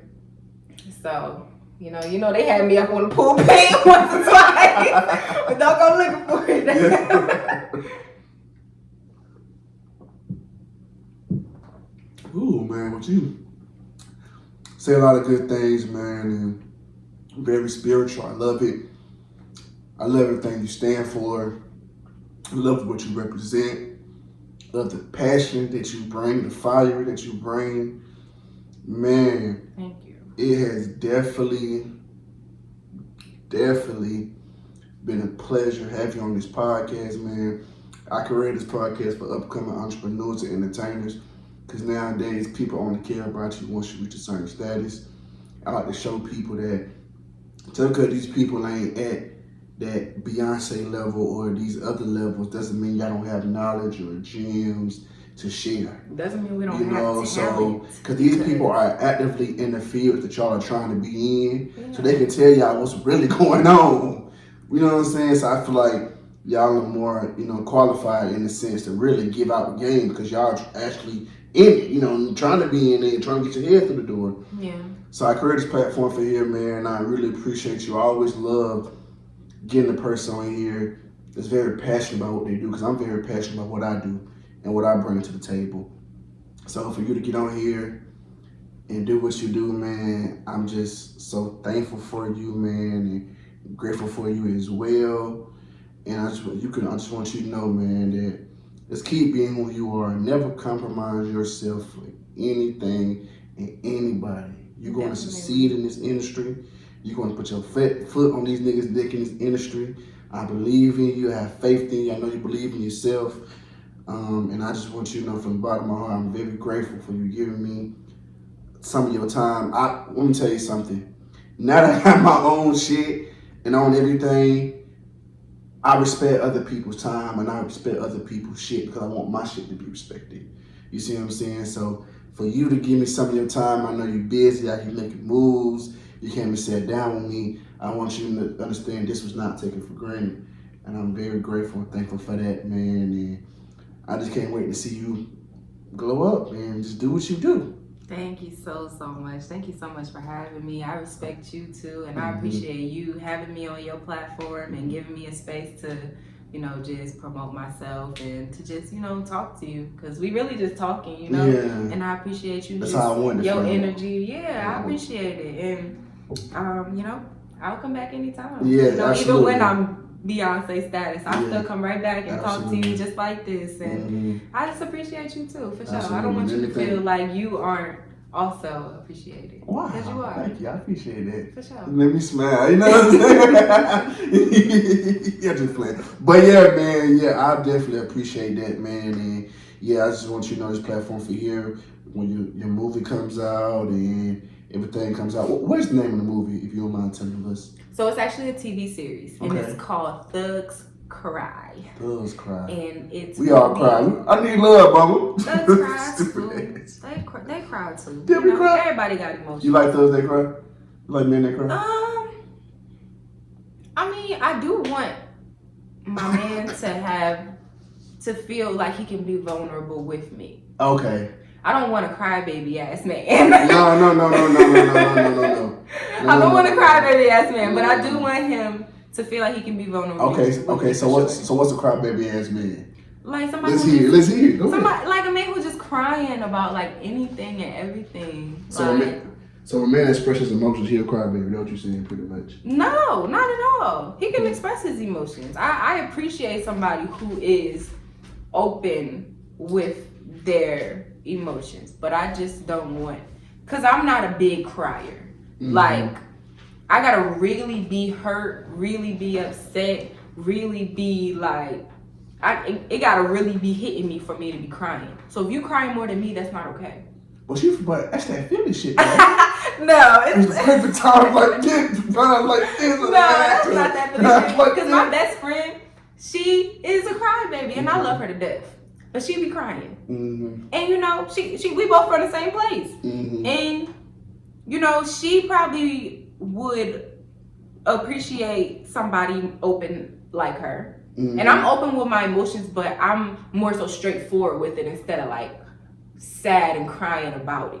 So you know they had me up on the pulpit once or twice, but don't go looking for it. Yeah. Ooh, man, what you say a lot of good things, man, and very spiritual. I love it. I love everything you stand for. I love what you represent. I love the passion that you bring, the fire that you bring. Man, thank you. It has definitely been a pleasure having you on this podcast, man. I created this podcast for upcoming entrepreneurs and entertainers. Because nowadays, people only care about you once you reach a certain status. I like to show people that just because these people ain't at that Beyonce level or these other levels doesn't mean y'all don't have knowledge or gems to share. Doesn't mean we don't have talent. So, because these people are actively in the field that y'all are trying to be in, so they can tell y'all what's really going on. You know what I'm saying? So I feel like y'all are more, qualified in the sense to really give out the game because y'all actually in it, trying to be in it, trying to get your head through the door. Yeah. So I created this platform for here, man, and I really appreciate you. I always love getting a person on here that's very passionate about what they do, because I'm very passionate about what I do and what I bring to the table. So for you to get on here and do what you do, man, I'm just so thankful for you, man, and grateful for you as well. And I just want you to know, man, that just keep being who you are. Never compromise yourself for anything and anybody. You're going to succeed in this industry. You're going to put your foot on these niggas' dick in this industry. I believe in you. I have faith in you. I know you believe in yourself. And I just want you to know from the bottom of my heart, I'm very grateful for you giving me some of your time. Let me tell you something. Now that I have my own shit and own everything, I respect other people's time and I respect other people's shit because I want my shit to be respected. You see what I'm saying? So for you to give me some of your time, I know you're busy, I keep making moves, you came and sat down with me. I want you to understand this was not taken for granted. And I'm very grateful and thankful for that, man. And I just can't wait to see you glow up and just do what you do. Thank you so much. Thank you so much for having me. I respect you too, and I appreciate you having me on your platform and giving me a space to, just promote myself and to just, talk to you, because we really just talking, Yeah. And I appreciate you. That's just how I want your energy. Yeah, I appreciate it, and I'll come back anytime. Yeah, absolutely. Even when I'm Beyonce status, I'll still come right back and talk to you just like this, and I just appreciate you too, for sure. Absolutely. I don't want you to feel like you aren't also appreciated. Wow, because you are. thank you. I appreciate that. For sure. Let me smile. You know what I'm saying? Yeah, just playing. But yeah, man. Yeah, I definitely appreciate that, man. And yeah, I just want you to know this platform for here when your movie comes out and everything comes out. What's the name of the movie, if you don't mind telling us? So it's actually a TV series, and Okay. it's called Thugs Cry. Thugs Cry. And it's We all cry. I need love, mama. Thugs cry too. Stupid ass. They cry too. Did we cry? Everybody got emotions. You like Thugs They Cry? You like Men That Cry? I mean, I do want my man to feel like he can be vulnerable with me. Okay. I don't want a crybaby ass man. No. I don't want a crybaby ass man, but I do want him to feel like he can be vulnerable. Okay. So what's a crybaby ass man? Like somebody. Let's hear. Go somebody ahead. like a man who's just crying about like anything and everything. So a man expresses emotions, he'll cry, baby. Don't you saying pretty much? No, not at all. He can express his emotions. I appreciate somebody who is open with their emotions, but I just don't want, because I'm not a big crier. Mm-hmm. Like, I gotta really be hurt, really be upset, really be like, it gotta really be hitting me for me to be crying. So if you cry more than me, that's not okay. But that's that Philly shit, man. No, it's the perfect time, like, get like this. No, that's not that Philly shit. Because my best friend, she is a crybaby, and I love her to death. But she be crying, and you know, we both from the same place, and you know, she probably would appreciate somebody open like her. And I'm open with my emotions, but I'm more so straightforward with it instead of like sad and crying about it.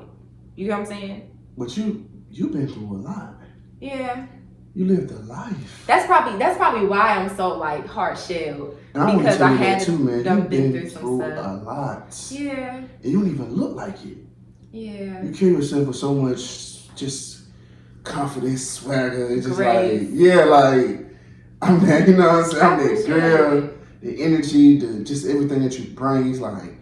You know what I'm saying? But you've been through a lot. Yeah. You lived a life. That's probably why I'm so like hard shelled. Because I had too, man. You've been through some stuff. A lot. Yeah. And you don't even look like it. Yeah. You carry yourself with so much just confidence, swagger. It's just Grace. like, yeah, like I'm that, you know what I'm saying? I'm that girl, the energy, just everything that you bring. It's like,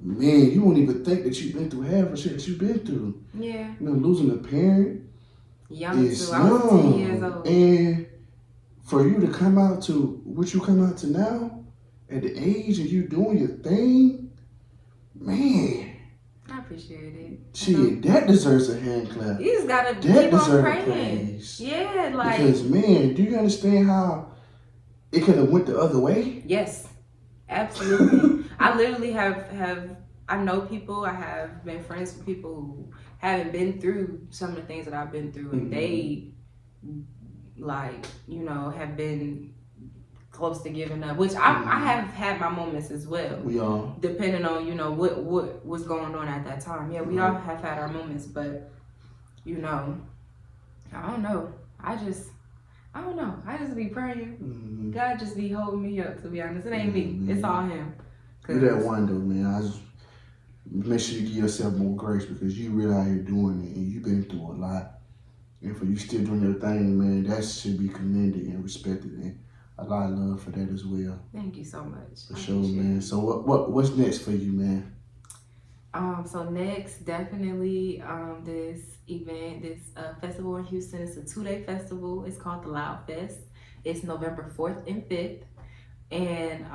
man, you won't even think that you've been through half the shit that you've been through. Yeah. You know, losing a parent. Young too. I was 10 years old. And for you to come out to what you come out to now, at the age of you doing your thing, man. I appreciate it. Shit, that deserves a hand clap. You just gotta keep on praying. Yeah, like because man, do you understand how it could have went the other way? Yes, absolutely. I literally have I know people. I have been friends with people who haven't been through some of the things that I've been through, and they like have been close to giving up, which I have had my moments as well. We all, depending on what was going on at that time. Yeah, we all have had our moments, but I don't know. I don't know. I just be praying. God just be holding me up. To be honest, it ain't me. It's all Him. You're that one though, man. I just make sure you give yourself more grace because you really out here doing it and you've been through a lot. And for you still doing your thing, man, that should be commended and respected. And a lot of love for that as well. Thank you so much. For sure, man. So what's next for you, man? So next, definitely this event, this festival in Houston. It's a 2-day festival. It's called the Loud Fest. It's November 4th and 5th. And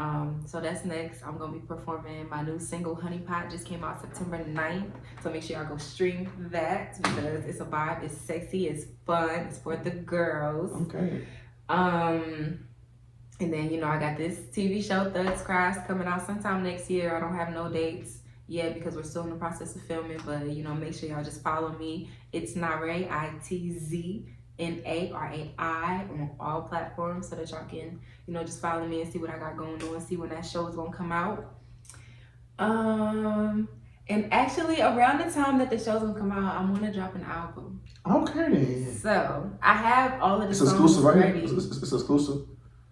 so that's next. I'm going to be performing my new single, Honey Pot. Just came out September 9th. So make sure y'all go stream that because it's a vibe. It's sexy. It's fun. It's for the girls. Okay. And then, I got this TV show, Thugs Cries, coming out sometime next year. I don't have no dates yet because we're still in the process of filming. But, make sure y'all just follow me. It's NARAI, ITZNARAI on all platforms so that y'all can, just follow me and see what I got going on, see when that show is going to come out. And actually, around the time that the show's going to come out, I'm going to drop an album. Okay, then. So, I have all of the songs exclusive, right? ready. It's exclusive?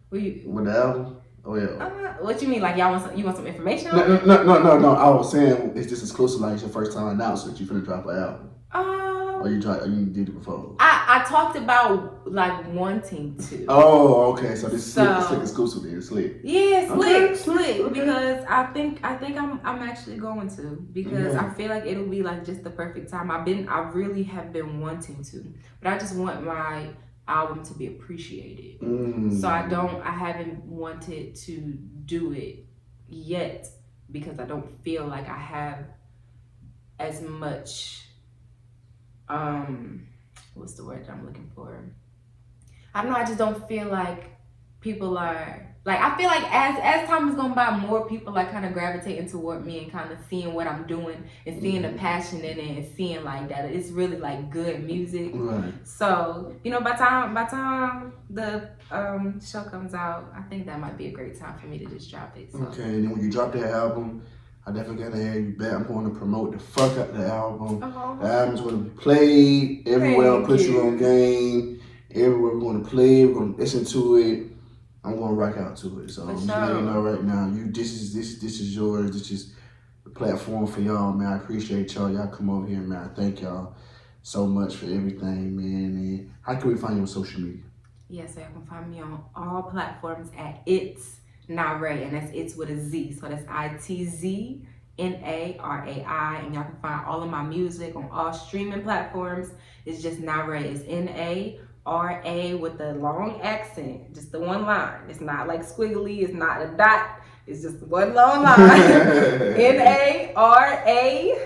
With the album? Oh yeah. What you mean? Like you want some information? No. I was saying it's just exclusive. Like it's your first time announcing that you finna drop an album. Or you did it before? I talked about like wanting to. Oh, okay. So this is slick exclusive. It's slick. Yeah, slick. Okay. Because I think I'm actually going to because I feel like it'll be like just the perfect time. I really have been wanting to, but I just want my album to be appreciated. So I haven't wanted to do it yet because I don't feel like I have as much what's the word that I'm looking for? I don't know, I just don't feel like people are like, I feel like as time is going by, more people like kind of gravitating toward me and kind of seeing what I'm doing and seeing the passion in it and seeing like that it's really like good music. Right. So, by time the show comes out, I think that might be a great time for me to just drop it. So. Okay, and then when you drop that album, I definitely gotta have you back. I'm going to promote the fuck out the album. The album's gonna be played everywhere. I'll put you on game. Everywhere we're gonna play, we're gonna listen to it. I'm gonna rock out to it. So I'm just letting you know right now. This is yours. This is the platform for y'all, man. I appreciate y'all. Y'all come over here, man. I thank y'all so much for everything, man. And how can we find you on social media? Yes, so y'all can find me on all platforms at It's NARAI, and that's It's with a Z. So that's ITZNARAI, and y'all can find all of my music on all streaming platforms. It's just NARAI. It's NARA with the long accent, just the one line. It's not like squiggly, it's not a dot, it's just one long line. NARAI.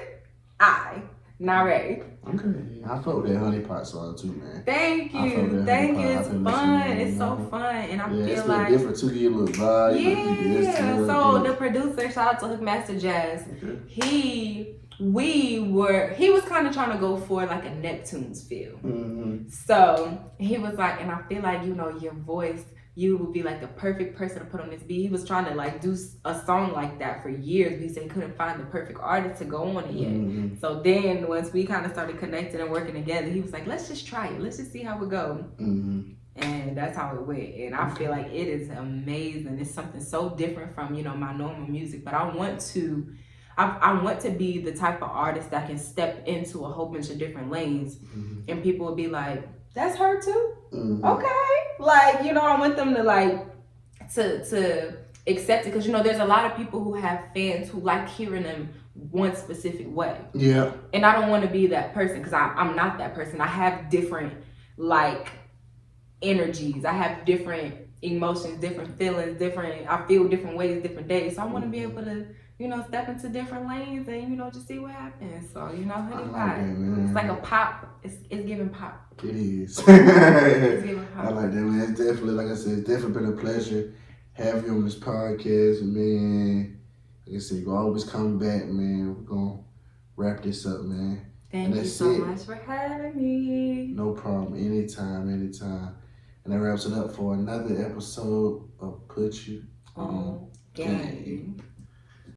NARAI. Okay, I fuck with that honey pot song too, man. Thank I fuck with you. that honey Thank you. pot. It's fun. It's so fun. And I Yeah, it's feel been like different too. Get a little vibe. You know, you dance to yeah. it, So the producer, shout out to Hookmaster Jazz. Okay. He was kind of trying to go for like a Neptune's feel. Mm-hmm. So he was like, and I feel like, you know, your voice, you would be like the perfect person to put on this beat. He was trying to like do a song like that for years, but he said he couldn't find the perfect artist to go on it yet. Mm-hmm. So then once we kind of started connecting and working together, he was like, let's just try it. Let's just see how it goes. Mm-hmm. And that's how it went. And I feel like it is amazing. It's something so different from, you know, my normal music. But I want to be the type of artist that can step into a whole bunch of different lanes, and people will be like, that's her too? Okay. Like, you know, I want them to like, to accept it. Because, you know, there's a lot of people who have fans who like hearing them one specific way. Yeah. And I don't want to be that person, because I'm not that person. I have different, like, energies. I have different emotions, different feelings, I feel different ways, different days. So I want to be able to, you know, step into different lanes and, you know, just see what happens. So, you know, honey pot. It's like a pop. It's giving pop. It is. It's giving pop. I like that, man. It's definitely, like I said, it's definitely been a pleasure having you on this podcast, man. Like I said, you always come back, man. We're going to wrap this up, man. Thank you so much for having me. No problem. Anytime. And that wraps it up for another episode of Put You On Game.